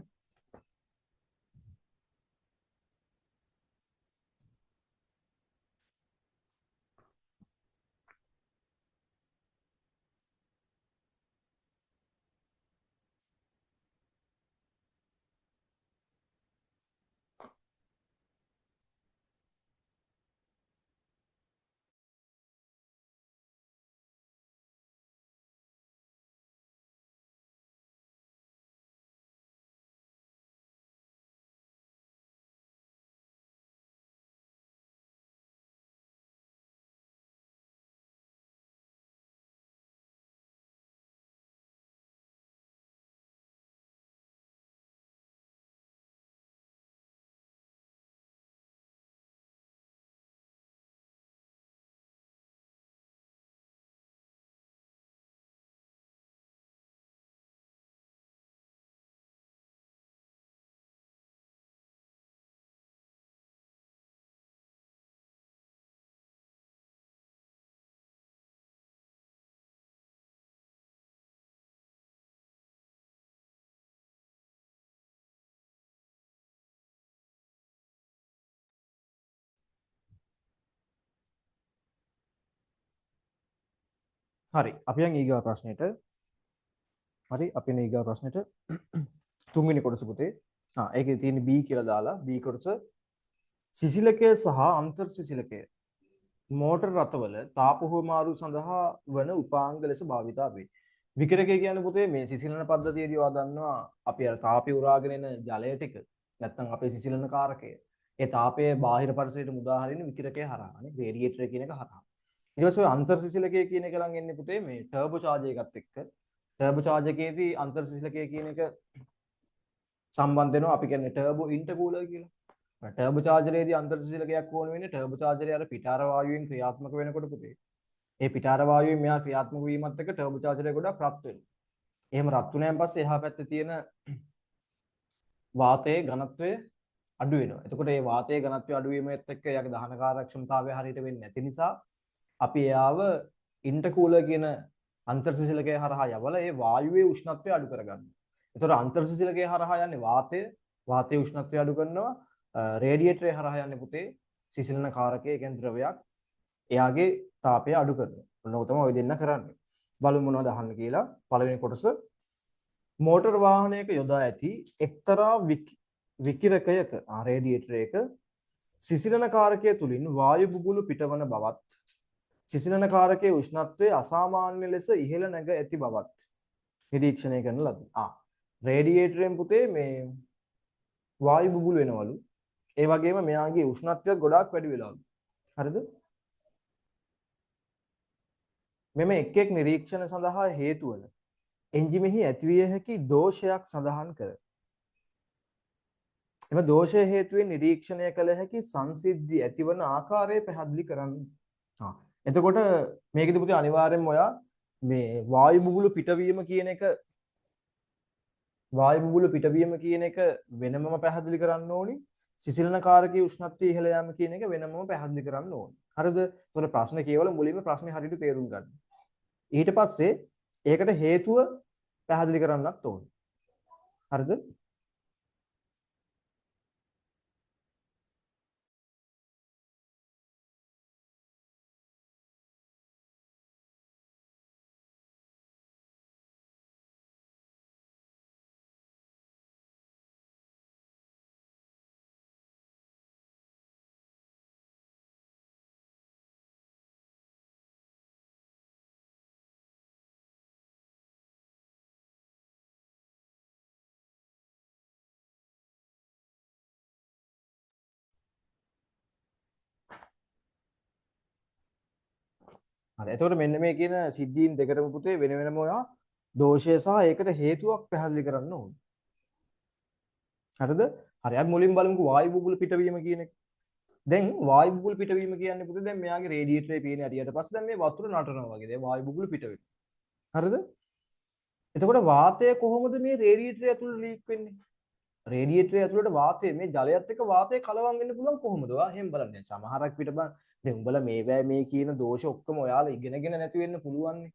හරි. අපි යන් ඊගා ප්‍රශ්නෙට. හරි. අපි යන් ඊගා ප්‍රශ්නෙට. තුන්වෙනි කොටස පුතේ. ඒකේ තියෙන B කියලා දාලා B කොටස සිසිලකය සහ අන්තර් සිසිලකය මෝටර රථවල තාප හුවමාරු සඳහා වන උපාංග ලෙස භාවිතා වේ. විකිරකය කියන්නේ පුතේ මේ සිසිලන පද්ධතියේදී ඔයා දන්නවා අපි අර තාපය උරාගෙන එන ජලය ටික නැත්නම් අපේ සිසිලන කාරකය. ඒ තාපයේ බාහිර පරිසරයට මුදා හරින විකිරකය හරහානේ රේඩියේටර් කියන එක හරහා. ඊට පස්සේ අන්තර් සිසිලකය කියන එක ළඟ එන්නේ පුතේ මේ ටර්බෝ චාර්ජ් එකත් එක්ක. ටර්බෝ චාර්ජ් එකේදී අන්තර් සිසිලකය කියන එක සම්බන්ධ වෙනවා අපි කියන්නේ ටර්බෝ ඉන්ටර්කූලර් කියලා. ටර්බෝ චාර්ජරේදී අන්තර් සිසිලකයක් ඕන වෙන්නේ ටර්බෝ චාර්ජරේ අර පිටාර වායුවෙන් ක්‍රියාත්මක වෙනකොට පුතේ. ඒ පිටාර වායුවෙන් මෙහා ක්‍රියාත්මක වීමත් එක්ක ටර්බෝ චාර්ජරේ ගොඩක් රත් වෙනවා. එහෙම රත් වුණාන් පස්සේ එහා පැත්තේ තියෙන වාතයේ ඝනත්වය අඩු වෙනවා. එතකොට මේ වාතයේ ඝනත්වය අඩු වීමත් එක්ක එයාගේ දහන කාර්යක්ෂමතාවය හරියට වෙන්නේ නැති නිසා අපි එයාව ඉන්ටර්කූලර් කියන අන්තර් සිසිලකය හරහා යවලා ඒ වායුවේ උෂ්ණත්වය අඩු කරගන්නවා. එතකොට අන්තර් සිසිලකය හරහා යන්නේ වාතයේ උෂ්ණත්වය අඩු කරනවා. රේඩියේටරේ හරහා යන්නේ පුතේ සිසිලන කාරකය කියන්නේ ද්‍රවයක්. එයාගේ තාපය අඩු කරනවා. ඔන්න ඔක තමයි ඔය දෙන්න කරන්නේ. බලමු මොනවද අහන්න කියලා. පළවෙනි කොටස මෝටර් වාහනයක යොදා ඇති එක්තරා විකිරකයක රේඩියේටරයක සිසිලන කාරකය තුලින් වායු බුබුලු පිටවන බවත් සිසිලන කාරකයේ උෂ්ණත්වය අසාමාන්‍ය ලෙස ඉහළ නැග ඇති බවත් නිරීක්ෂණය කරන ලදී. රේඩියේටරෙන් පුතේ මේ වායු බුබුලු වෙනවලු. ඒ වගේම මෙයාගේ උෂ්ණත්වයත් ගොඩාක් වැඩි වෙලාලු. හරිද? මෙම එක් එක් නිරීක්ෂණ සඳහා හේතු වන එන්ජිමෙහි ඇතිවිය හැකි දෝෂයක් සඳහන් කර. එම දෝෂය හේතුවෙන් නිරීක්ෂණය කළ හැකි සංසිද්ධි ඇතිවන ආකාරය පැහැදිලි කරන්න. එතකොට මේකෙදි පුතේ අනිවාර්යෙන්ම ඔයා මේ වායු බුබුලු පිටවීම කියන එක වෙනමම පැහැදිලි කරන්න ඕනි. සිසිලන කාරකයේ උෂ්ණත්වය ඉහළ යාම කියන එක වෙනමම පැහැදිලි කරන්න ඕනි. හරිද? එතකොට ප්‍රශ්න කියවල මුලින්ම ප්‍රශ්නේ හරියට තේරුම් ගන්න. ඊට පස්සේ ඒකට හේතුව පැහැදිලි කරන්නත් ඕනේ. හරිද? හරි. එතකොට මෙන්න මේ කියන සිද්ධීන් දෙකටම පුතේ වෙන වෙනම ඔයා දෝෂය සහ ඒකට හේතුවක් පැහැදිලි කරන්න ඕනේ. හරිද? හරි. අපි මුලින් බලමුකෝ වායු බුබුලු පිටවීම කියන එක. දැන් වායු බුබුලු පිටවීම කියන්නේ පුතේ දැන් මෙයාගේ රේඩියේටරේ පේන හරියට පස්සේ දැන් මේ වතුර නටනවා වගේ. දැන් වායු බුබුලු පිට වෙනවා. හරිද? එතකොට වාතය කොහොමද මේ රේඩියේටරය ඇතුළේ ලීක් වෙන්නේ? රේඩියේටරය ඇතුළට වාතය මේ ජලයත් එක්ක වාතය කලවම් වෙන්න පුළුවන් කොහොමද? ඔයා එහෙම බලන්න. සමහරක් පිට බං දැන් උඹලා මේ කියන දෝෂ ඔක්කොම ඔයාලා ඉගෙනගෙන නැති වෙන්න පුළුවන් නේ.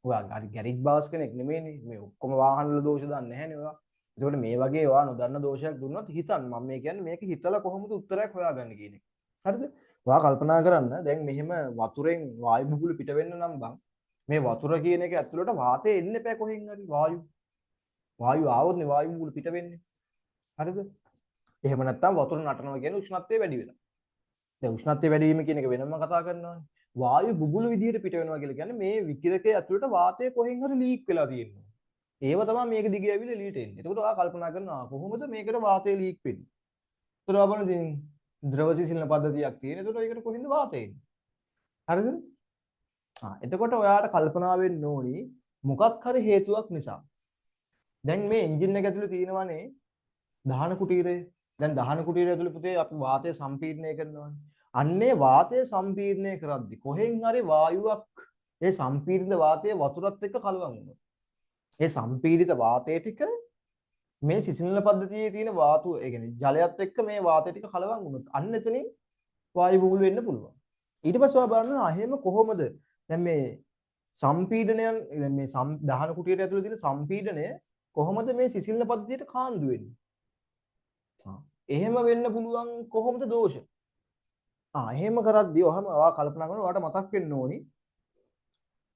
ඔයා ගැරිජ් බාස් කෙනෙක් නෙමෙයිනේ. මේ ඔක්කොම වාහන වල දෝෂ දන්නේ නැහැනේ ඔයා. ඒකට මේ වගේ ඔයා නොදන්න දෝෂයක් දුන්නොත් හිතන්න මම මේ කියන්නේ මේක හිතලා කොහොමද උත්තරයක් හොයාගන්න කියන එක. හරිද? ඔයා කල්පනා කරන්න දැන් මෙහෙම වතුරෙන් වායු බුබුලු පිට වෙන්න නම් බං මේ වතුර කියන එක ඇතුළට වාතය එන්න එපා කොහෙන් හරි වායු ආවොත්නේ වායු බුබුලු පිට වෙන්නේ. හරිද? එහෙම නැත්නම් වතුර නටනවා කියන්නේ උෂ්ණත්වය වැඩි වෙලා. දැන් උෂ්ණත්වය වැඩි වීම කියන එක වෙනම කතා කරනවානේ. වායු බුබුලු විදියට පිට වෙනවා කියලා කියන්නේ මේ විකිරකයේ ඇතුළට වාතය කොහෙන් හරි ලීක් වෙලා තියෙනවා. ඒව තමයි මේක දිගේ ඇවිල්ලා එළියට එන්නේ. එතකොට ඔයා කල්පනා කරනවා කොහොමද මේකට වාතය ලීක් වෙන්නේ? ඒතර අපන ඉතින් ද්‍රව සිසිලන පද්ධතියක් තියෙන. එතකොට ඒකට කොහෙන්ද වාතය එන්නේ? හරිද? එතකොට ඔයාට කල්පනා වෙන්න ඕනි මොකක් හරි හේතුවක් නිසා. දැන් මේ එන්ජින් එක ඇතුළේ තියෙනවනේ දහන කුටීරය. දැන් දහන කුටීරය ඇතුළේ පුතේ අපි වාතය සම්පීඩනය කරනවානේ. අන්නේ වාතය සම්පීඩනය කරද්දි කොහෙන් හරි වායුවක් ඒ සම්පීඩිත වාතය වතුරත් එක්ක කලවම් වෙනවා. ඒ සම්පීඩිත වාතය ටික මේ සිසිලන පද්ධතියේ තියෙන වාතු ඒ කියන්නේ ජලයත් එක්ක මේ වාතය ටික කලවම් වුණොත් අන්න එතනින් වායු බුබුලු වෙන්න පුළුවන්. ඊට පස්සේ ඔයා බලන්න එහෙම කොහොමද දැන් මේ සම්පීඩනයන් මේ දහන කුටියට ඇතුළේ තියෙන සම්පීඩනය කොහොමද මේ සිසිලන පද්ධතියට කාන්දු වෙන්නේ? එහෙම වෙන්න පුළුවන් කොහොමද දෝෂ? එහෙම කරද්දී ඔහම ඔයා කල්පනා කරනවා ඔයාට මතක් වෙන්න ඕනි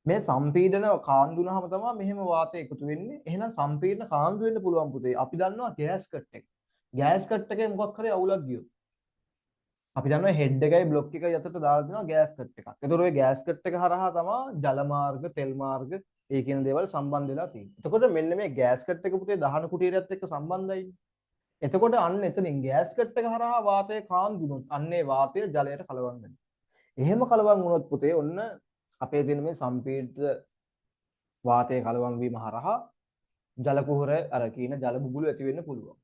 මේ සම්පීඩන කාන්දු වුණාම තමයි මෙහෙම වාතය එකතු වෙන්නේ. එහෙනම් සම්පීඩන කාන්දු වෙන්න පුළුවන් පුතේ. අපි දන්නවා ගෑස් කට් එක. ගෑස් කට් එකේ මොකක් හරි අවුලක් ගියොත් අපි දන්නවා හෙඩ් එකයි බ්ලොක් එකයි අතරට දාලා දෙනවා ගෑස් කට් එකක්. ඒතකොට ওই ගෑස් කට් එක හරහා තමයි ජල මාර්ග, තෙල් මාර්ග ඒ කියන දේවල් සම්බන්ධ වෙලා තියෙන්නේ. එතකොට මෙන්න මේ ගෑස් කට් එක පුතේ දහන කුටීරයත් එක්ක සම්බන්ධයි. එතකොට අන්න එතනින් ගෑස් කට් එක හරහා වාතය කාන්දු වුණොත් අන්නේ වාතය ජලයට කලවම් වෙනවා. එහෙම කලවම් වුණොත් පුතේ ඔන්න අපේ තියෙන මේ සම්පීඩිත වාතය කලවම් වීම හරහා ජල කුහර අර කියන ජල බුබුලු ඇති වෙන්න පුළුවන්.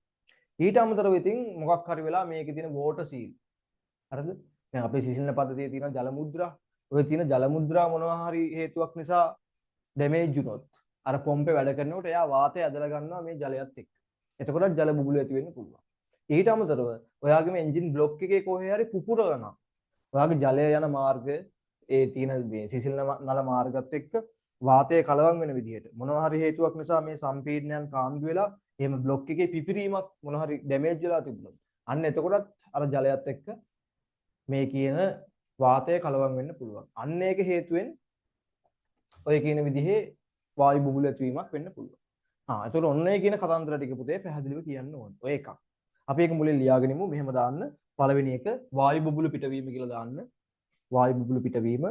ඊට අමතරව ඉතින් මොකක් හරි වෙලා මේකේ තියෙන වෝටර් සීල් හරිද? දැන් අපේ සිසිලන පද්ධතියේ තියෙන ජල මුද්‍රා. ඔය තියෙන ජල මුද්‍රා මොනවා හරි හේතුවක් නිසා ඩැමේජ් වුණොත් අර පොම්පේ වැඩ කරනකොට එයා වාතය ඇදලා ගන්නවා මේ ජලයත් එක්ක. එතකොට ජල බුබුලු ඇති වෙන්න පුළුවන්. ඊට අමතරව ඔයාගේ මේ එන්ජින් බ්ලොක් එකේ කොහේ හරි පුපුරනවා. ඔයාගේ ජලය යන මාර්ගය ඒ තියෙන මේ සිසිල් නල මාර්ගات එක්ක වාතය කලවම් වෙන විදිහට මොනවා හරි හේතුවක් නිසා මේ සම්පීඩනයන් කාන්දු වෙලා එහෙම බ්ලොක් එකේ පිපිරීමක් මොනවා හරි ඩැමේජ් වෙලා තිබුණොත් අන්න එතකොටත් අර ජලයත් එක්ක මේ කියන වාතය කලවම් වෙන්න පුළුවන්. අන්න ඒක හේතුවෙන් ඔය කියන විදිහේ වායු බුබුලු ඇතිවීමක් වෙන්න පුළුවන්. එතකොට ඔන්න ඒ කියන කතන්දර ටික පුතේ පැහැදිලිව කියන්න ඕන. ඔය එකක්. අපි ඒක මුලින් ලියාගෙන ඉමු. මෙහෙම දාන්න. පළවෙනි එක වායු බුබුලු පිටවීම කියලා දාන්න. වායු බුබුලු පිටවීම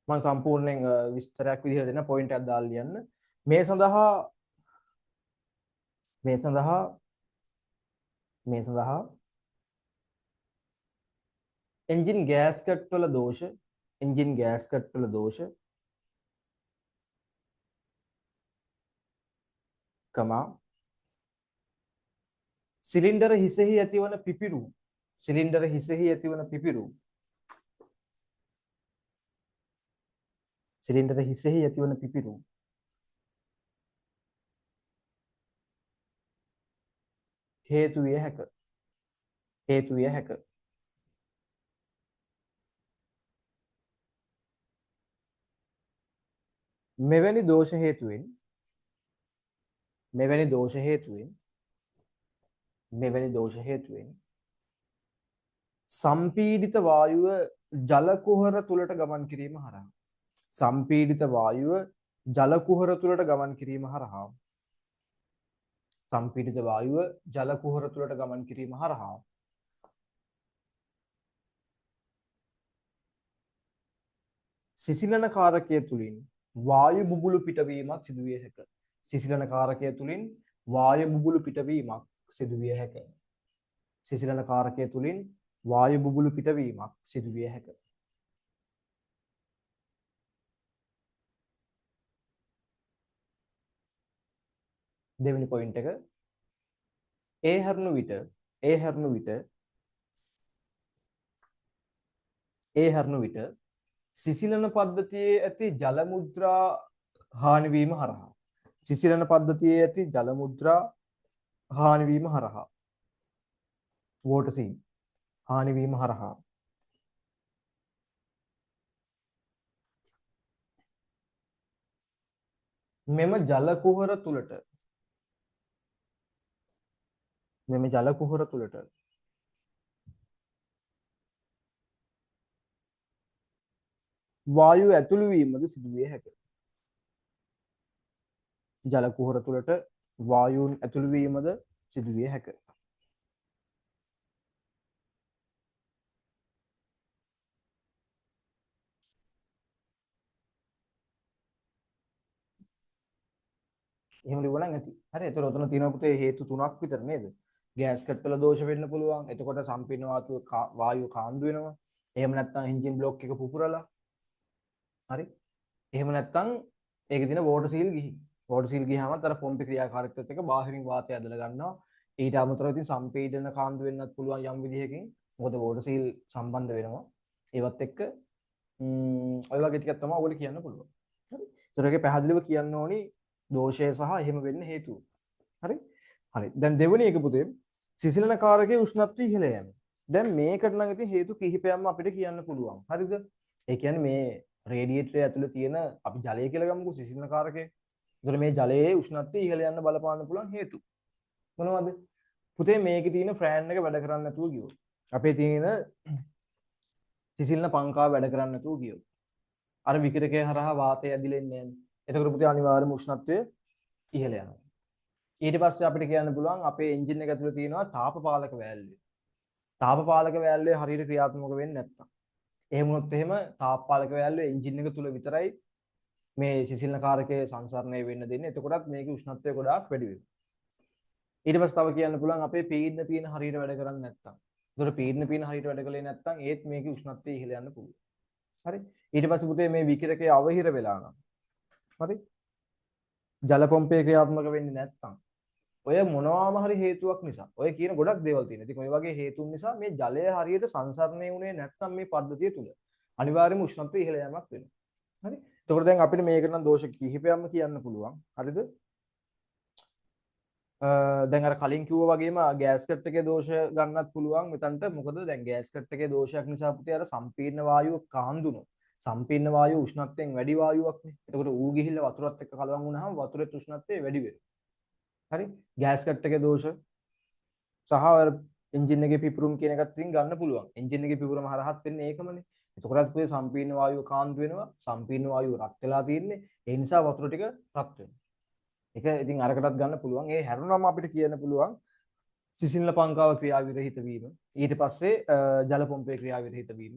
මම සම්පූර්ණයෙන් විස්තරයක් විදිහට දෙන්න පොයින්ට් එකක් දාලා ලියන්න. මේ සඳහා එන්ජින් ගෑස් කට් වල දෝෂ කමා සිලින්ඩර හිසෙහි ඇතිවන පිපිරු හේතු විය හැක. මෙවැනි දෝෂ හේතුවෙන් සම්පීඩිත වායුව ජල කුහර තුලට ගමන් කිරීම හරහා සිසිලන කාරකය තුලින් වායු බුබුලු පිටවීමක් සිදුවිය හැක. සිසිලන කාරකය තුලින් වායු බුබුලු පිටවීමක් සිදුවිය හැක. දෙවෙනි පොයින්ට් එක ඒ හැරුණු විට සිසිලන පද්ධතියේ ඇති ජල මුද්‍රා හානි වීම හරහා වෝටර් සීල් හානි වීම හරහා මෙම ජල කුහර තුලට වායු ඇතුළු වීමද සිදුවිය හැක. ජල කුහර තුලට වායුන් ඇතුළු වීමද සිදුවිය හැක. එහෙම ලිව්වනම් ඇති. හරි. ඒතර උතන තියෙන පුතේ හේතු තුනක් විතර නේද? ගෑස් කට් වල දෝෂ වෙන්න පුළුවන්. එතකොට සම්පීඩන වායුව කාන්දු වෙනවා. එහෙම නැත්නම් එන්ජින් බ්ලොක් එක පුපුරලා. හරි. එහෙම නැත්නම් ඒකේ තියෙන වෝටර් සීල් ගිහින් අර පොම්පේ ක්‍රියාකාරීත්වයත් එක්ක බාහිරින් වාතය ඇදලා ගන්නවා. ඊට අමතරව ඉතින් සම්පීඩන කාන්දු වෙන්නත් පුළුවන් යම් විදිහකින්. මොකද වෝටර් සීල් සම්බන්ධ වෙනවා. ඒවත් එක්ක ඔය වගේ ටිකක් තමයි ඔයගොල්ලෝ කියන්න පුළුවන්. හරි. ඒතර ඒකේ පැහැදිලිව කියන්න ඕනි දෝෂය සහ එහෙම වෙන්න හේතුව. හරි. දැන් දෙවෙනි එක පුතේ සිසිලන කාරකයේ උෂ්ණත්වය ඉහළ යෑම. දැන් මේකට නම් ඉතින් හේතු කිහිපයක්ම අපිට කියන්න පුළුවන්. හරිද? ඒ කියන්නේ මේ රේඩියේටරය ඇතුලේ තියෙන අපි ජලය කියලා ගමුකෝ සිසිලන කාරකය. ඒතර මේ ජලයේ උෂ්ණත්වය ඉහළ යන්න බලපාන්න පුළුවන් හේතු. මොනවද? පුතේ මේකේ තියෙන ෆෑන් එක වැඩ කරන්නේ නැතුව ගියොත්. අපේ තියෙන සිසිල්න පංකාව වැඩ කරන්නේ නැතුව ගියොත්. අර විකිරකය හරහා වාතය ඇදිලා ඉන්නේ නැහැ. එතකොට පුතේ අනිවාර්යයෙන්ම උෂ්ණත්වය ඉහළ යනවා. ඊට පස්සේ අපිට කියන්න පුළුවන් අපේ එන්ජින් එක ඇතුලේ තියෙනවා තාපපාලක වෑල්වුව. තාපපාලක වෑල්වුවේ හරියට ක්‍රියාත්මක වෙන්නේ නැත්තම්. එහෙම වුණොත් එහෙම තාපපාලක වෑල්වුවේ එන්ජින් එක තුල විතරයි මේ සිසිල්න කාරකයේ සංසරණය වෙන්න දෙන්නේ. එතකොටත් මේකේ උෂ්ණත්වය ගොඩාක් වැඩි වෙනවා. ඊට පස්සේ තව කියන්න පුළුවන් අපේ පීඩන පීන හරියට වැඩ කරන්නේ නැත්තම්. ඒතකොට පීඩන පීන හරියට වැඩ කළේ නැත්තම් ඒත් මේකේ උෂ්ණත්වය ඉහළ යන්න පුළුවන්. හරි. ඊට පස්සේ පුතේ මේ විකිරකයේ අවහිර වෙලා නම්. හරි. ජල පොම්පේ ක්‍රියාත්මක වෙන්නේ නැත්තම් ඔය මොනවාම හරි හේතුවක් නිසා ඔය කියන ගොඩක් දේවල් තියෙනවා. ඉතින් ඔය වගේ හේතුන් නිසා මේ ජලය හරියට සංසරණය වුණේ නැත්තම් මේ පද්ධතිය තුල අනිවාර්යයෙන්ම උෂ්ණත්වය ඉහළ යamak වෙනවා. හරි. එතකොට දැන් අපිට මේකට නම් දෝෂ කිහිපයක්ම කියන්න පුළුවන්. හරිද? දැන් අර කලින් කිව්වා වගේම ගෑස් කට් එකේ දෝෂ ගන්නත් පුළුවන් මෙතනට. මොකද දැන් ගෑස් කට් එකේ දෝෂයක් නිසා පුතේ අර සම්පීර්ණ වායුව කාන්දුනොත් සම්පීර්ණ වායුව උෂ්ණත්වයෙන් වැඩි වායුවක්නේ. එතකොට ඌ ගිහිල්ලා වතුරත් එක්ක කලවම් වුණාම වතුරේ උෂ්ණත්වය වැඩි වෙනවා. හරි. ගෑස් කට් එකේ දෝෂ සහ එන්ජින් එකේ පිපුරුම් කියන එකත් ඉතින් ගන්න පුළුවන්. එන්ජින් එකේ පිපුරුම හරහත් වෙන්නේ ඒකමනේ. එතකොටත් පුතේ සම්පීර්ණ වායුව කාන්දු වෙනවා. සම්පීර්ණ වායුව රත් වෙලා තියෙන්නේ. ඒ නිසා වතුර ටික රත් වෙනවා. ඒක ඉතින් අරකටත් ගන්න පුළුවන්. ඒ හැරුණාම අපිට කියන්න පුළුවන් සිසිල්න පංකාව ක්‍රියා විරහිත වීම. ඊට පස්සේ ජල පොම්පේ ක්‍රියා විරහිත වීම.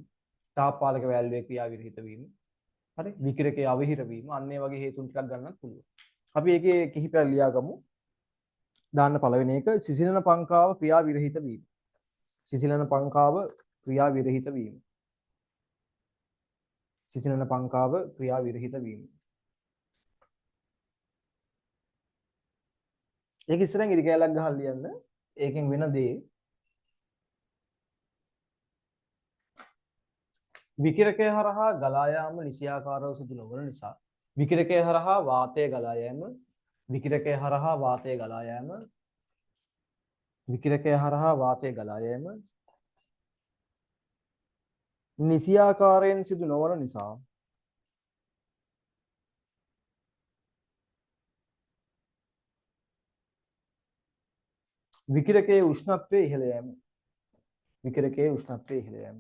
තාපපාලක වෑල්වුවේ ක්‍රියා විරහිත වීම. හරි. විකිරකයේ අවහිර වීම. අන්න ඒ වගේ හේතුන් ටිකක් ගන්නත් පුළුවන්. අපි ඒකේ කිහිපයක් ලියාගමු. දාන්න පළවෙනි එක සිසිලන පංකාව ක්‍රියා විරහිත වීම. සිසිලන පංකාව ක්‍රියා විරහිත වීම. සිසිලන පංකාව ක්‍රියා විරහිත වීම. ඒක ඉස්සරහින් ඉරි කැලක් ගහලා ලියන්න. ඒකෙන් වෙන දේ විකිරකය හරහා ගලා යාම නිසියාකාරව සිදු නොවන නිසා විකිරකය හරහා වාතය ගලා යෑම විකිරකය හරහා වාතය ගලා යෑම විකිරකය හරහා වාතය ගලා යෑම නිසියාකාරයෙන් සිදු නොවන නිසා විකිරකයේ උෂ්ණත්වය ඉහළ යෑම විකිරකයේ උෂ්ණත්වය ඉහළ යෑම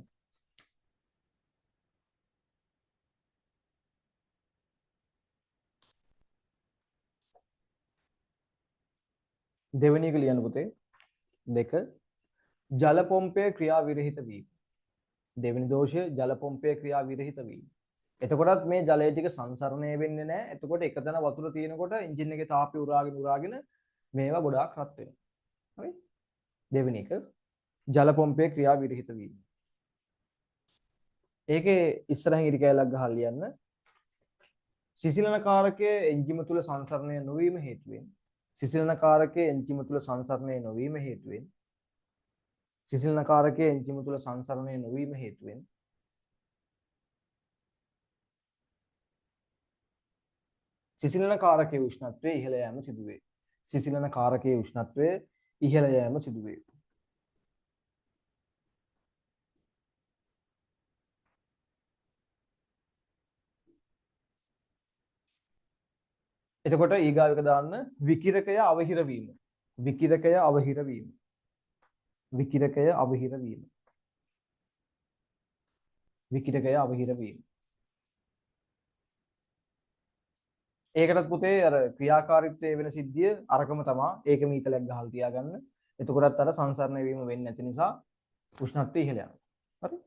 දෙවෙනි එක ලියන්න පුතේ දෙක ජල පොම්පයේ ක්‍රියා විරහිත වීම දෙවෙනි දෝෂය ජල පොම්පයේ ක්‍රියා විරහිත වීම එතකොටත් මේ ජලය ටික සංසරණය වෙන්නේ නැහැ එතකොට එකතැන වතුර තියෙනකොට එන්ජින් එකේ තාපය උරාගෙන මේවා ගොඩාක් රත් වෙනවා හරි දෙවෙනි එක ජල පොම්පයේ ක්‍රියා විරහිත වීම ඒකේ ඉස්සරහින් ඉරි කැලක් ගහලා ලියන්න සිසිලන කාරකයේ එන්ජිම තුල සංසරණය නොවීම හේතුවෙන් සිසිලන කාරකයේ එන්ජිම තුල සංසරණය නොවීම හේතුවෙන් සිසිලන කාරකයේ එන්ජිම තුල සංසරණය නොවීම හේතුවෙන් සිසිලන කාරකයේ උෂ්ණත්වය ඉහළ යාම සිදුවේ. සිසිලන කාරකයේ උෂ්ණත්වය ඉහළ යාම සිදුවේ. එතකොට ඊගාව එක දාන්න විකිරකය අවහිර වීම. විකිරකය අවහිර වීම. විකිරකය අවහිර වීම. විකිරකය අවහිර වීම. ඒකටත් පුතේ අර ක්‍රියාකාරීත්වයේ වෙන සිද්ධිය අරකම තමයි. ඒකම ඊතලයක් ගහලා තියාගන්න. එතකොටත් අර සංසරණය වීම වෙන්නේ නැති නිසා උෂ්ණත්වය ඉහළ යනවා. හරි?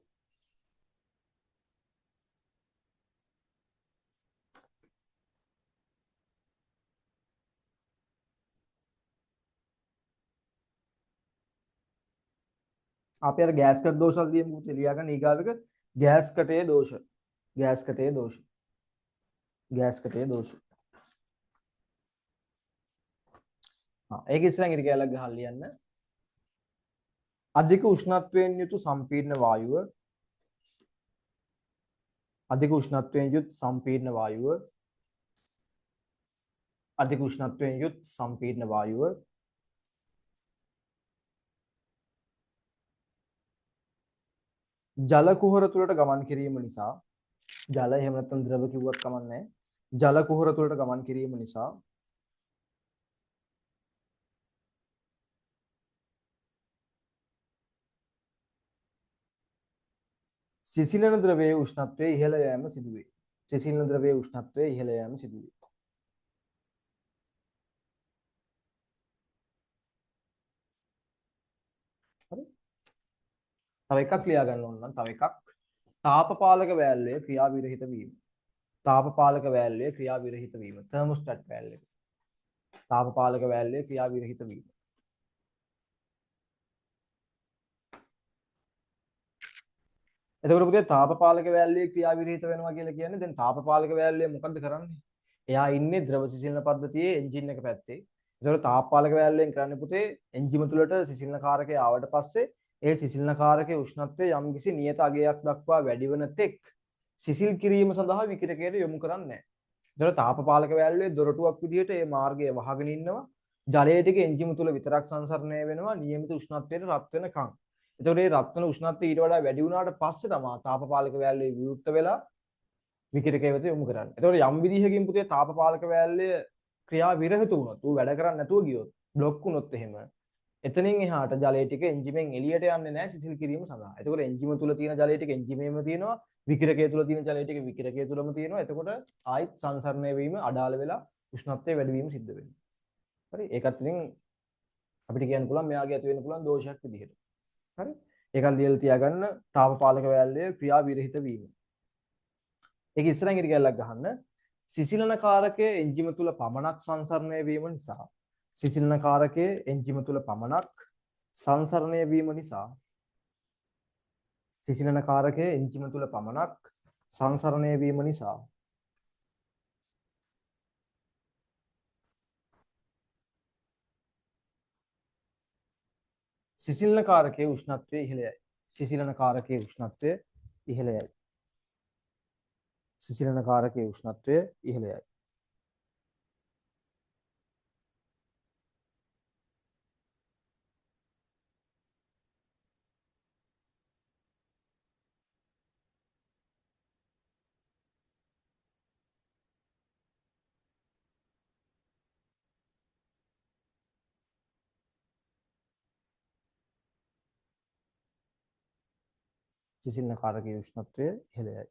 අපි අර ගෑස් කට් දෝෂවල තියෙන පුතේ ලියාගන්න ඊගාව එක ගෑස් කටේ දෝෂ. ගෑස් කටේ දෝෂ. ගෑස් කටේ දෝෂ. ඒක ඉස්සරහින් ඉරි කැලක් ගහලා ලියන්න. අධික උෂ්ණත්වයෙන් යුතු සම්පීර්ණ වායුව අධික උෂ්ණත්වයෙන් යුත් සම්පීර්ණ වායුව අධික උෂ්ණත්වයෙන් යුත් සම්පීර්ණ වායුව ජල කුහර තුලට ගමන් කිරීම නිසා ජල එහෙම නැත්නම් ද්‍රව කිව්වත් කමන්නේ ජල කුහර තුලට ගමන් කිරීම නිසා සිසිලන ද්‍රවයේ උෂ්ණත්වය ඉහළ යෑම සිදුවේ. සිසිලන ද්‍රවයේ උෂ්ණත්වය ඉහළ යෑම සිදුවේ. හරි. තව එකක් ලියා ගන්න ඕන නම් තව එකක් තාපපාලක වෑල්ලේ ක්‍රියා විරහිත වීම. තාපපාලක වෑල්ලේ ක්‍රියා විරහිත වීම. තර්මෝස්ටැට් වෑල්ලේ. තාපපාලක වෑල්ලේ ක්‍රියා විරහිත වීම. එතකොට පුතේ තාපපාලක වෑල්ලේ ක්‍රියා විරහිත වෙනවා කියලා කියන්නේ දැන් තාපපාලක වෑල්ලේ මොකද්ද කරන්නේ? එයා ඉන්නේ ද්‍රව සිසිලන පද්ධතියේ එන්ජින් එක පැත්තේ. ඒතකොට තාපපාලක වෑල්ලෙන් කරන්නේ පුතේ එන්ජිම තුලට සිසිලන කාරකය ආවට පස්සේ ඒ සිසිලන කාරකයේ උෂ්ණත්වය යම්කිසි නියත අගයක් දක්වා වැඩි වන තෙක් සිසිල් කිරීම සඳහා විකිරකයට යොමු කරන්නේ නැහැ. ඒතකොට තාපපාලක වෑල්ලේ දොරටුවක් විදිහට මේ මාර්ගය වහගෙන ඉන්නවා. ජලයේ ටික එන්ජිම තුල විතරක් සංසරණය වෙනවා නියමිත උෂ්ණත්වයට රත් වෙනකන්. එතකොට මේ රත් වෙන උෂ්ණත්වය ඊට වඩා වැඩි වුණාට පස්සේ තමයි තාපපාලක වෑල්ලේ විවෘත වෙලා විකිරකය වෙත යොමු කරන්නේ. එතකොට යම් විදිහකින් පුතේ තාපපාලක වෑල්ලය ක්‍රියා විරහිත වුණොත් ඌ වැඩ කරන්නේ නැතුව ගියොත් બ્લોක් වුණොත් එහෙම එතනින් එහාට ජලයේ ටික එන්ජිමෙන් එළියට යන්නේ නැහැ සිසිල් කිරීම සඳහා. එතකොට එන්ජිම තුල තියෙන ජලයේ ටික එන්ජිමේම තියෙනවා. විකිරකය තුල තියෙන ජලයේ ටික විකිරකය තුලම තියෙනවා. එතකොට ආයිත් සංසරණය වීම අඩාල වෙලා උෂ්ණත්වය වැඩි වීම සිද්ධ වෙනවා. හරි. ඒකත් ඉතින් අපිට කියන්න පුළුවන් මෙයාගේ ඇති වෙන්න පුළුවන් දෝෂයක් විදිහට. හරි. ඒකත් ලියලා තියාගන්න තාපපාලක වෑල්ලේ ක්‍රියා විරහිත වීම. ඒක ඉස්සරහින් ඉරි කැල්ලක් ගහන්න. සිසිලන කාරකයේ එන්ජිම තුල පමණක් සංසරණය වීම නිසා සිසිලන කාරකයේ එන්ජිම තුල පමණක් සංසරණය වීම නිසා සිසිලන කාරකයේ එන්ජිම තුල පමණක් සංසරණය වීම නිසා සිසිලන කාරකයේ උෂ්ණත්වය ඉහළ යයි. සිසිලන කාරකයේ උෂ්ණත්වය ඉහළ යයි. සිසිලන කාරකයේ උෂ්ණත්වය ඉහළ යයි. සිසිලන කාරකයේ උෂ්ණත්වය ඉහළ යයි.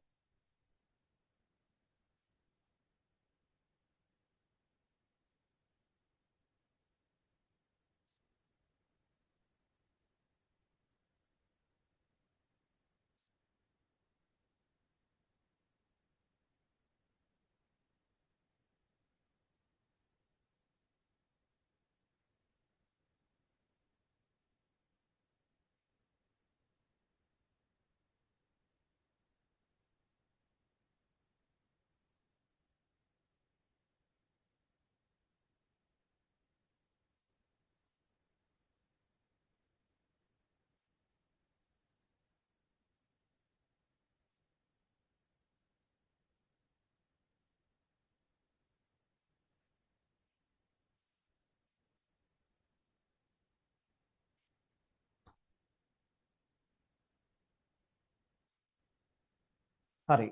හරි.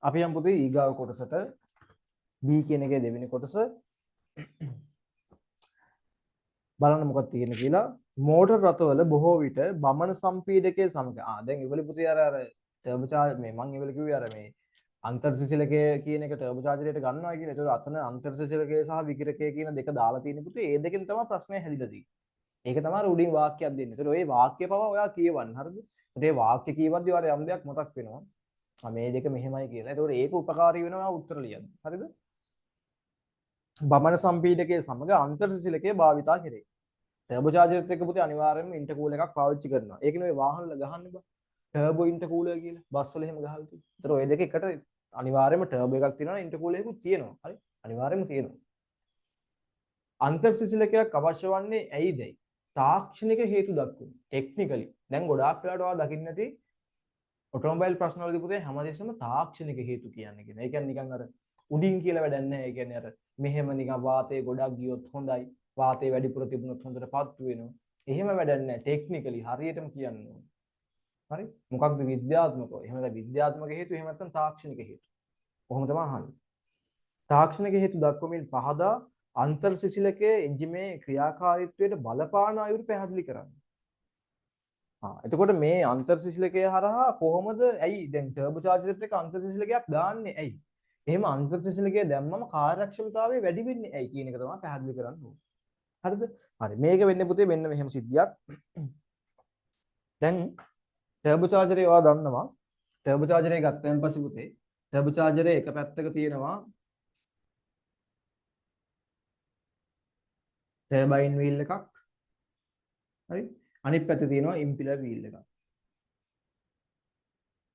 අපි යම් පුතේ ඊගාව කොටසට B කියන එකේ දෙවෙනි කොටස බලන්න මොකක්ද තියෙන්නේ කියලා. මෝටර රථවල බොහෝ විට බමන සම්පීඩකයේ සමග දැන් ඉවලි පුතේ අර ටර්බෝ චාර්ජ් මේ මං ඉවලි කිව්වේ අර මේ අන්තර් සිසිලකයේ කියන එක ටර්බෝ චාර්ජරයට ගන්නවා කියලා. ඒතකොට අතන අන්තර් සිසිලකයේ සහ විකිරකයේ කියන දෙක දාලා තියෙන පුතේ ඒ දෙකෙන් තමයි ප්‍රශ්නය හැදිලා තියෙන්නේ. ඒක තමයි උඩින් වාක්‍යයක් දෙන්නේ. ඒතකොට ওই වාක්‍ය පවා ඔයා කියවන්න. හරිද? ඒ වාක්‍ය කියවද්දී ඔයාලට යම් දෙයක් මතක් වෙනවා. මේ දෙක මෙහෙමයි කියලා. ඒතකොට ඒක උපකාරී වෙනවා උත්තර ලියන්න. හරිද? බමන සම්පීඩකයේ සමග අන්තර් සිසිලකයේ භාවිතා කෙරේ. ටර්බෝ චාර්ජරත් එක්ක පුතේ අනිවාර්යයෙන්ම ඉන්ටර්කූලර් එකක් පාවිච්චි කරනවා. ඒකනේ ඔය වාහන වල ගහන්නේ බා. ටර්බෝ ඉන්ටර්කූලර් කියලා. බස් වල එහෙම ගහලා තියෙනවා. ඒතර ඔය දෙක එකට අනිවාර්යයෙන්ම ටර්බෝ එකක් තියෙනවා ඉන්ටර්කූලර් එකකුත් තියෙනවා. හරි? අනිවාර්යයෙන්ම තියෙනවා. අන්තර් සිසිලකයක් අවශ්‍ය වන්නේ ඇයිදයි? තාක්ෂණික හේතු දක්වමු. ටෙක්නිකලි. දැන් ගොඩාක් වෙලාවට ඔයා දකින්න නැති ඔටෝමොබයිල් ප්‍රශ්න වලදී පුතේ හැමදෙස්සම තාක්ෂණික හේතු කියන්නේ කියන. ඒ කියන්නේ නිකන් අර උඩින් කියලා වැඩක් නැහැ. ඒ කියන්නේ අර මෙහෙම නිකන් වාතයේ ගොඩක් ගියොත් හොඳයි. වාතයේ වැඩිපුර තිබුණොත් හොඳට පත්තු වෙනවා. එහෙම වැඩක් නැහැ. ටෙක්නිකලි හරියටම කියන්න ඕනේ. හරි? මොකක්ද විද්‍යාත්මකව? එහෙම නැත්නම් විද්‍යාත්මක හේතු එහෙම නැත්නම් තාක්ෂණික හේතු. කොහොම තමයි අහන්නේ. තාක්ෂණික හේතු දක්වමින් පහදා අන්තර් සිසිලකයේ එන්ජිමේ ක්‍රියාකාරීත්වයට බලපාන අයුරු පැහැදිලි කරන්න. එතකොට මේ අන්තර්සිසිලකය හරහා කොහොමද ඇයි දැන් ටර්බෝ චාර්ජරෙත් එක්ක අන්තර්සිසිලකයක් දාන්නේ ඇයි? එහෙම අන්තර්සිසිලකය දැම්මම කාර්යක්ෂමතාවය වැඩි වෙන්නේ ඇයි කියන එක තමයි පැහැදිලි කරන්න ඕනේ. හරිද? හරි. මේක වෙන්නේ පුතේ මෙන්න මෙහෙම සිද්ධියක්. දැන් ටර්බෝ චාර්ජරේ ඔයා දන්නවා. ටර්බෝ චාර්ජරේ ගත්තන් පස්සේ පුතේ ටර්බෝ චාර්ජරේ එක පැත්තක තියෙනවා ටර්බයින් වීල් එකක්. හරි. අනිත් පැත්තේ තියෙනවා ඉම්පිලර් වීල් එකක්.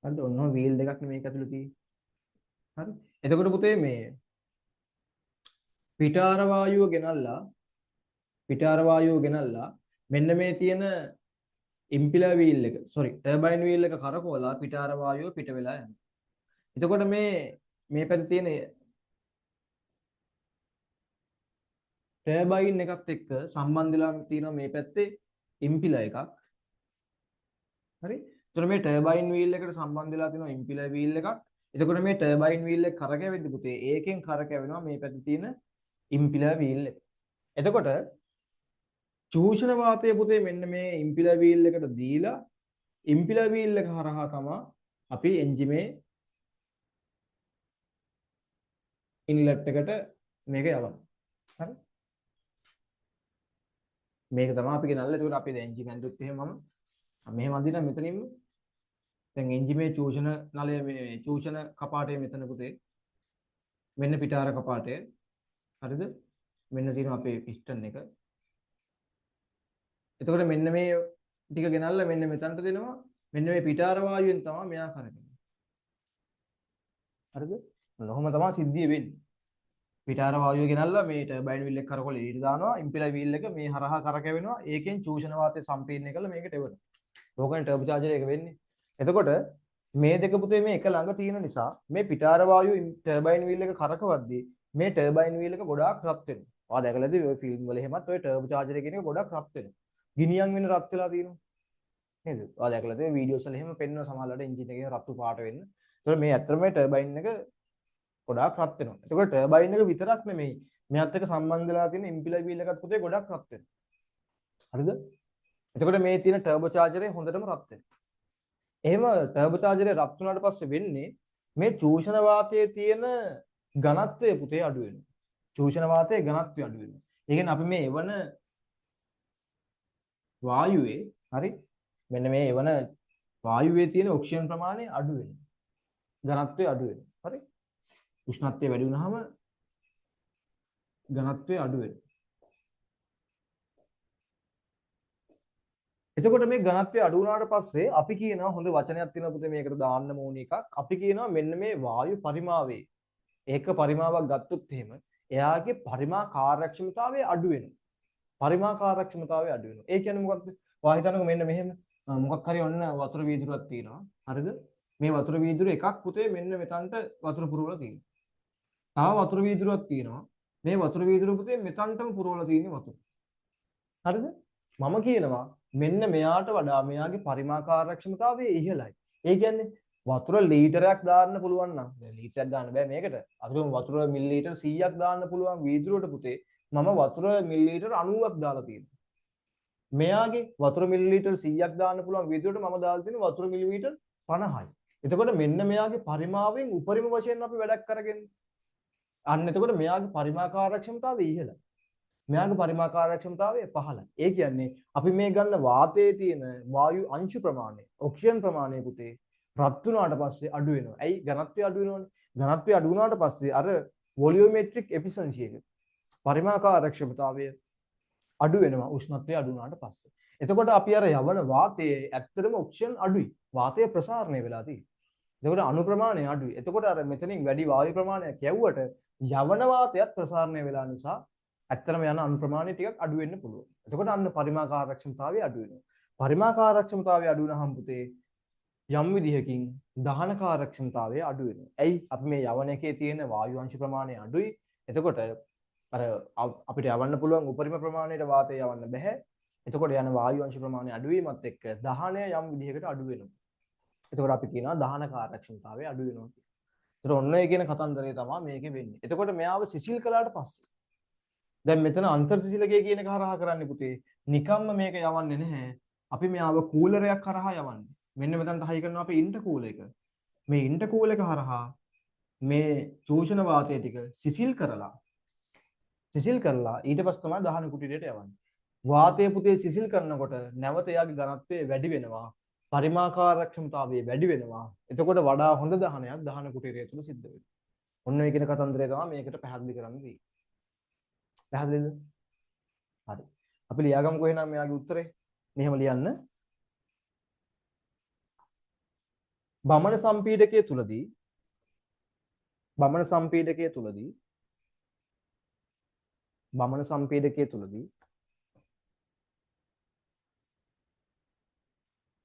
හරිද? ඔන්න වීල් දෙකක් නේ මේක ඇතුළේ තියෙන්නේ. හරි. එතකොට පුතේ මේ පිටාර වායුව ගෙනල්ලා මෙන්න මේ තියෙන ඉම්පිලර් වීල් එක ටර්බයින් වීල් එක කරකවලා පිටාර වායුව පිට වෙලා යනවා. එතකොට මේ පැත්තේ තියෙන ටර්බයින් එකත් එක්ක සම්බන්ධ වෙලා තියෙනවා මේ පැත්තේ ඉම්පිලර් එකක්. හරි. එතකොට මේ ටර්බයින් වීල් එකට සම්බන්ධ වෙලා තියෙනවා ඉම්පිලර් වීල් එකක්. එතකොට මේ ටර්බයින් වීල් එක කරකැවෙද්දි පුතේ ඒකෙන් කරකැවෙනවා මේ පැත්තේ තියෙන ඉම්පිලර් වීල් එක. එතකොට චූෂණ වාතය පුතේ මෙන්න මේ ඉම්පිලර් වීල් එකට දීලා ඉම්පිලර් වීල් එක හරහා තමයි අපි එන්ජිමේ ඉන්ලට් එකට මේක යවන්නේ. හරි. මේක තමයි අපි ගෙනල්ලා එතකොට අපි දැන් එන්ජින් ඇඳුත් එහෙම මම මෙහෙම අඳිනා මෙතනින්ම දැන් එන්ජිමේ චූෂණ නලය මේ චූෂණ කපාටේ මෙතන පුතේ මෙන්න පිටාර කපාටය. හරිද? මෙන්න තියෙනවා අපේ පිස්ටන් එක. එතකොට මෙන්න මේ ටික ගෙනල්ලා මෙන්න මෙතනට දෙනවා. මෙන්න මේ පිටාර වායුවෙන් තමයි මෙයා කරකෙන්නේ. හරිද? ඔහොම තමයි සිද්ධිය වෙන්නේ. පිටාර වායුව ගෙනල්ලා මේ ටර්බයින් වීල් එක කරකවල ඊට දානවා. ඉම්පෙලර් වීල් එක මේ හරහා කරකැවෙනවා. ඒකෙන් චූෂණ වාතය සම්පීඩනය කරලා මේකට එවනවා. ඕකනේ ටර්බෝ චාර්ජර් එක වෙන්නේ. එතකොට මේ දෙක පුතේ මේ එක ළඟ තියෙන නිසා මේ පිටාර වායුව ටර්බයින් වීල් එක කරකවද්දී මේ ටර්බයින් වීල් එක ගොඩාක් රත් වෙනවා. ඔයා දැකලාද ඔය ෆිල්ම් වල එහෙමත් ඔය ටර්බෝ චාර්ජර් එක කියන එක ගොඩාක් රත් වෙනවා. ගිනියම් වෙන රත් වෙලා තියෙනවා. නේද? ඔයා දැකලාද ඔය වීඩියෝස් වල එහෙම පෙන්වන සමහරවිට එන්ජින් එකේ රතු පාට වෙන්න. ඒතකොට මේ ඇත්තටම මේ ටර්බයින් එක ගොඩාක් රත් වෙනවා. එතකොට ටර්බයින් එක විතරක් නෙමෙයි මෙයත් එක්ක සම්බන්ධ වෙලා තියෙන ඉම්පිලර් වීල් එකත් පුතේ ගොඩක් රත් වෙනවා. හරිද? එතකොට මේ තියෙන ටර්බෝ චාර්ජරේ හොඳටම රත් වෙනවා. එහෙම ටර්බෝ චාර්ජරේ රත් වුණාට පස්සේ වෙන්නේ මේ චූෂණ වාතයේ තියෙන ඝනත්වය පුතේ අඩු වෙනවා. චූෂණ වාතයේ ඝනත්වය අඩු වෙනවා. ඒ කියන්නේ අපි මේ එවන වායුවේ හරි මෙන්න මේ එවන වායුවේ තියෙන ඔක්සිජන් ප්‍රමාණය අඩු වෙනවා. ඝනත්වය අඩු වෙනවා. හරි? උෂ්ණත්වය වැඩි වුණාම ඝනත්වය අඩු වෙනවා. එතකොට මේ ඝනත්වය අඩු වුණාට පස්සේ අපි කියනවා හොඳ වචනයක් තියෙනවා පුතේ මේකට දාන්න ඕන එකක්. අපි කියනවා මෙන්න මේ වායු පරිමාවේ ඒක පරිමාවක් ගත්තොත් එහෙම එයාගේ පරිමා කාර්යක්ෂමතාවය අඩු වෙනවා. පරිමා කාර්යක්ෂමතාවය අඩු වෙනවා. ඒ කියන්නේ මොකක්ද? වා හිතන්නකෝ මෙන්න මෙහෙම මොකක් හරි ඔන්න වතුර වීදුරුවක් තියෙනවා. හරිද? මේ වතුර වීදුර එකක් පුතේ මෙන්න මෙතනට වතුර පුරවලා තියෙනවා. තව වතුර වීදුරුවක් තියෙනවා. මේ වතුර වීදුරුව පුතේ මෙතනටම පුරවලා තියෙන වතුර. හරිද? මම කියනවා මෙන්න මෙයාට වඩා මෙයාගේ පරිමා කාර්යක්ෂමතාවය ඉහළයි. ඒ කියන්නේ වතුර ලීටරයක් දාන්න පුළුවන් නම් දැන් ලීටරයක් දාන්න බෑ මේකට. අපි වතුර මිලිලීටර් 100ක් දාන්න පුළුවන් වීදුරුවට පුතේ මම වතුර මිලිලීටර් 90ක් දාලා තියෙනවා. මෙයාගේ වතුර මිලිලීටර් 100ක් දාන්න පුළුවන් වීදුරුවට මම දාලා තියෙන වතුර මිලිමීටර් 50යි. එතකොට මෙන්න මෙයාගේ පරිමාවෙන් උපරිම වශයෙන් අපි වැඩක් කරගෙන අන්න එතකොට මෙයාගේ පරිමා කාර්යක්ෂමතාවය ඉහළයි. මෙයාගේ පරිමා කාර්යක්ෂමතාවය පහළයි. ඒ කියන්නේ අපි මේ ගන්න වාතයේ තියෙන වායු අංශු ප්‍රමාණය, ඔක්සිජන් ප්‍රමාණය පුතේ රත් වුණාට පස්සේ අඩු වෙනවා. ඇයි? ඝනත්වය අඩු වෙනවනේ. ඝනත්වය අඩු වුණාට පස්සේ අර වොලියෝමෙට්‍රික් එෆිෂන්සි එක පරිමා කාර්යක්ෂමතාවය අඩු වෙනවා උෂ්ණත්වය අඩු වුණාට පස්සේ. එතකොට අපි අර යවන වාතයේ ඇත්තටම ඔක්සිජන් අඩුයි. වාතය ප්‍රසාරණය වෙලා තියෙන්නේ. එතකොට අණු ප්‍රමාණය අඩුයි. එතකොට අර මෙතනින් වැඩි වායු ප්‍රමාණයක් යවුවට යවන වාතයත් ප්‍රසාරණය වෙලා නිසා ඇත්තටම යන අණු ප්‍රමාණය ටිකක් අඩු වෙන්න පුළුවන්. එතකොට අන්න පරිමා කාර්යක්ෂමතාවය අඩු වෙනවා. පරිමා කාර්යක්ෂමතාවය අඩු වුණාම පුතේ යම් විදිහකින් දහන කාර්යක්ෂමතාවය අඩු වෙනවා. ඇයි? අපි මේ යවන එකේ තියෙන වායු අංශ ප්‍රමාණය අඩුයි. එතකොට අර අපිට යවන්න පුළුවන් උපරිම ප්‍රමාණයට වාතය යවන්න බෑ. එතකොට යන වායු අංශ ප්‍රමාණය අඩු වීමත් එක්ක දහනය යම් විදිහකට අඩු වෙනවා. එතකොට අපි කියනවා දහන කාර්යක්ෂමතාවය අඩු වෙනවා කියලා. ඒතර ඔන්න ඒ කියන කතන්දරය තමයි මේකේ වෙන්නේ. එතකොට මෙයාව සිසිල් කළාට පස්සේ දැන් මෙතන අන්තර් සිසිලකය කියන එක හරහා කරන්නේ පුතේ නිකම්ම මේක යවන්නේ නැහැ. අපි මෙයාව කූලරයක් කරහා යවන්නේ. මෙන්න මෙතනට හයි කරනවා අපි ඉන්ටර්කූල එක. මේ ඉන්ටර්කූල එක හරහා මේ චූෂණ වාතය ටික සිසිල් කරලා ඊට පස්සේ තමයි දහන කුටීරයට යවන්නේ. වාතය පුතේ සිසිල් කරනකොට නැවත එයාගේ ඝනත්වය වැඩි වෙනවා. පරිමාකාරක්ෂමතාවය වැඩි වෙනවා. එතකොට වඩා හොඳ දහනයක් දහන කුටීරය තුල සිද්ධ වෙනවා. ඔන්න ඔය කියන කතන්දරය තමයි මේකට පැහැදිලි කරන්න තියෙන්නේ. පැහැදිලිද? හරි. අපි ලියාගමුකෝ එහෙනම් මෙයාගේ උත්තරේ. මෙහෙම ලියන්න. බමන සම්පීඩකයේ තුලදී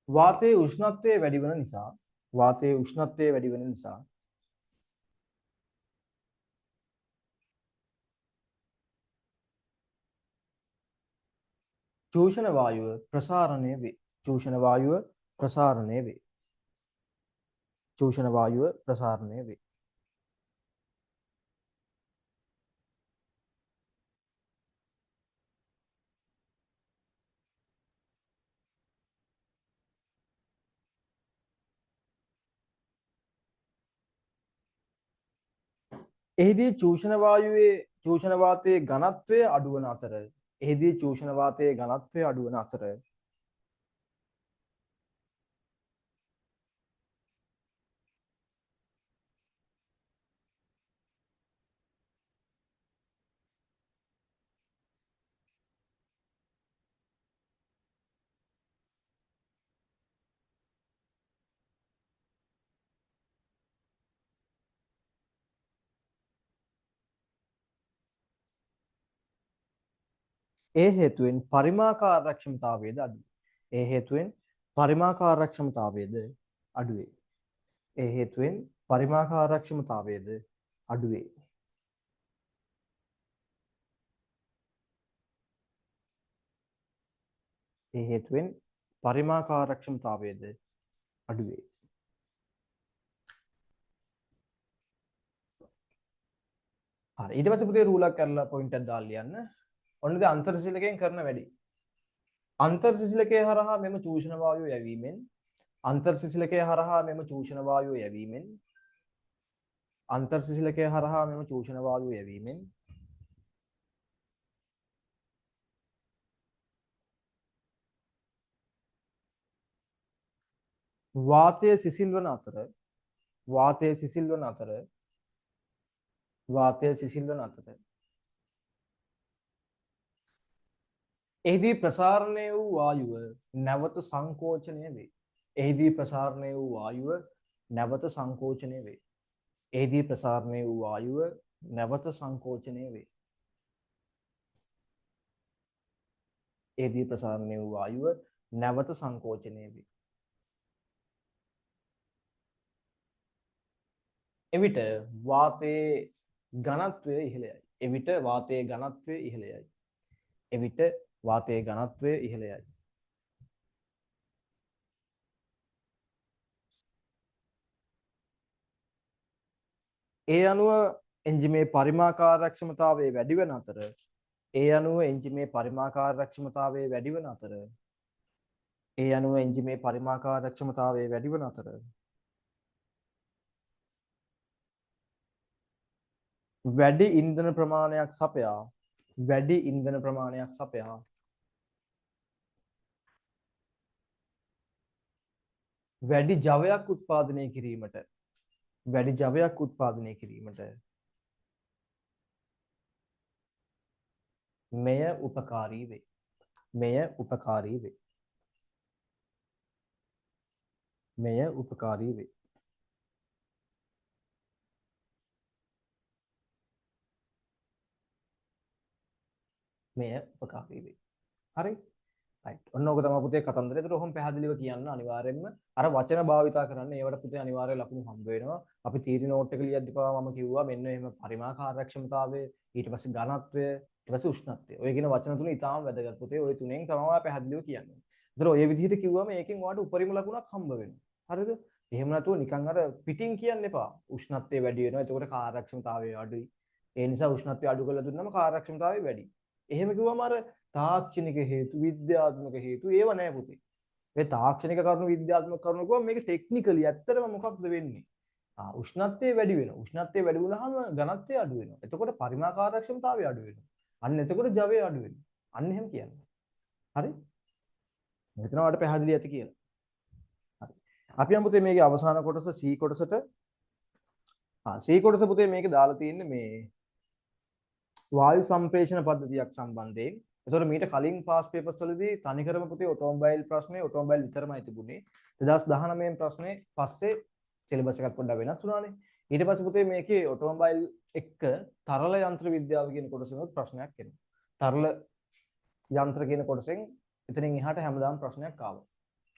වාතයේ උෂ්ණත්වය වැඩි වෙන නිසා චූෂණ වායුව ප්‍රසාරණය වේ. එහිදී චූෂණ වාතයේ ඝනත්වය අඩුවන අතර ඒ හේතුවෙන් පරිමාකාරක්ෂමතාවයද අඩු වේ. හරි ඊට පස්සේ පුතේ රූලක් කරලා පොයින්ට් එකක් දාලා ලියන්න. ඔන්න දැන් අන්තර්සිලකයෙන් කරන වැඩි. අන්තර්සිලකයේ හරහා මෙම චූෂණ වායුව යැවීමෙන් වාතය සිසිල් වන අතර එහිදී ප්‍රසාරණය වූ වායුව නැවත සංකෝචනය වේ. එහිදී ප්‍රසාරණය වූ වායුව නැවත සංකෝචනය වේ. එවිට වාතයේ ඝනත්වය ඉහළයයි. ඒ අනුව එන්ජිමේ පරිමාකාරක්ෂමතාවය වැඩි වන අතර වැඩි ඉන්ධන ප්‍රමාණයක් සපයා වැඩි ජවයක් උත්පාදනය කිරීමට මෙය උපකාරී වේ. හරි රයිට් ඔන්න ඕක තමයි පුතේ කතන්දරේ. ඒතර ඔහොම පැහැදිලිව කියන්න අනිවාර්යෙන්ම අර වචන භාවිතා කරන්න. ඒවට පුතේ අනිවාර්ය ලකුණු හම්බ වෙනවා. අපි තීරි නෝට් එක ලියද්දි පවා මම කිව්වා මෙන්න එහෙම පරිමාකාරක්ෂමතාවය, ඊට පස්සේ ඝනත්වය, ඊට පස්සේ උෂ්ණත්වය. ඔය කියන වචන තුන ඉතාම වැදගත් පුතේ. ඔය තුනෙන් තමයි පැහැදිලිව කියන්නේ. ඒතර ඔය විදිහට කිව්වම ඒකෙන් ඔයාලට උපරිම ලකුණක් හම්බ වෙනවා. හරිද? එහෙම නැතුව නිකන් අර පිටින් කියන්න එපා. උෂ්ණත්වය වැඩි වෙනවා. එතකොට කාර්යක්ෂමතාවය අඩුයි. ඒ නිසා උෂ්ණත්වය අඩු කරලා දුන්නම කාර්යක්ෂමතාවය වැඩි. එහෙම කිව්වම අර තාක්ෂණික හේතු, විද්‍යාත්මක හේතු ඒව නැහැ පුතේ. ඒ තාක්ෂණික කරුණු විද්‍යාත්මක කරුණු කිව්වම මේක ටෙක්නිකලි ඇත්තටම මොකක්ද වෙන්නේ? උෂ්ණත්වය වැඩි වෙනවා. උෂ්ණත්වය වැඩි වුණාම ඝනත්වය අඩු වෙනවා. එතකොට පරිමාකාරක්ෂමතාවය අඩු වෙනවා. අන්න එතකොට ජවය අඩු වෙනවා. අන්න එහෙම කියන්නේ. හරි? මෙතන වලට පැහැදිලි ඇති කියලා. හරි. අපි යමු පුතේ මේකේ අවසාන කොටස C කොටසට. C කොටස පුතේ මේකේ දාලා තියෙන්නේ මේ වායු සම්ප්‍රේෂණ පද්ධතියක් සම්බන්ධයෙන්. එතකොට මීට කලින් පාස් පේපර්ස් වලදී තනිකරම පුතේ ඔටෝමොබයිල් ප්‍රශ්නේ ඔටෝමොබයිල් විතරමයි තිබුණේ. 2019 ප්‍රශ්නේ පස්සේ සිලබස් එකත් පොඩ්ඩක් වෙනස් වුණානේ. ඊට පස්සේ පුතේ මේකේ ඔටෝමොබයිල් එක්ක තරල යන්ත්‍ර විද්‍යාව කියන කොටසෙන් ප්‍රශ්නයක් එනවා. තරල යන්ත්‍ර කියන කොටසෙන් එතනින් එහාට හැමදාම ප්‍රශ්නයක් ආවා.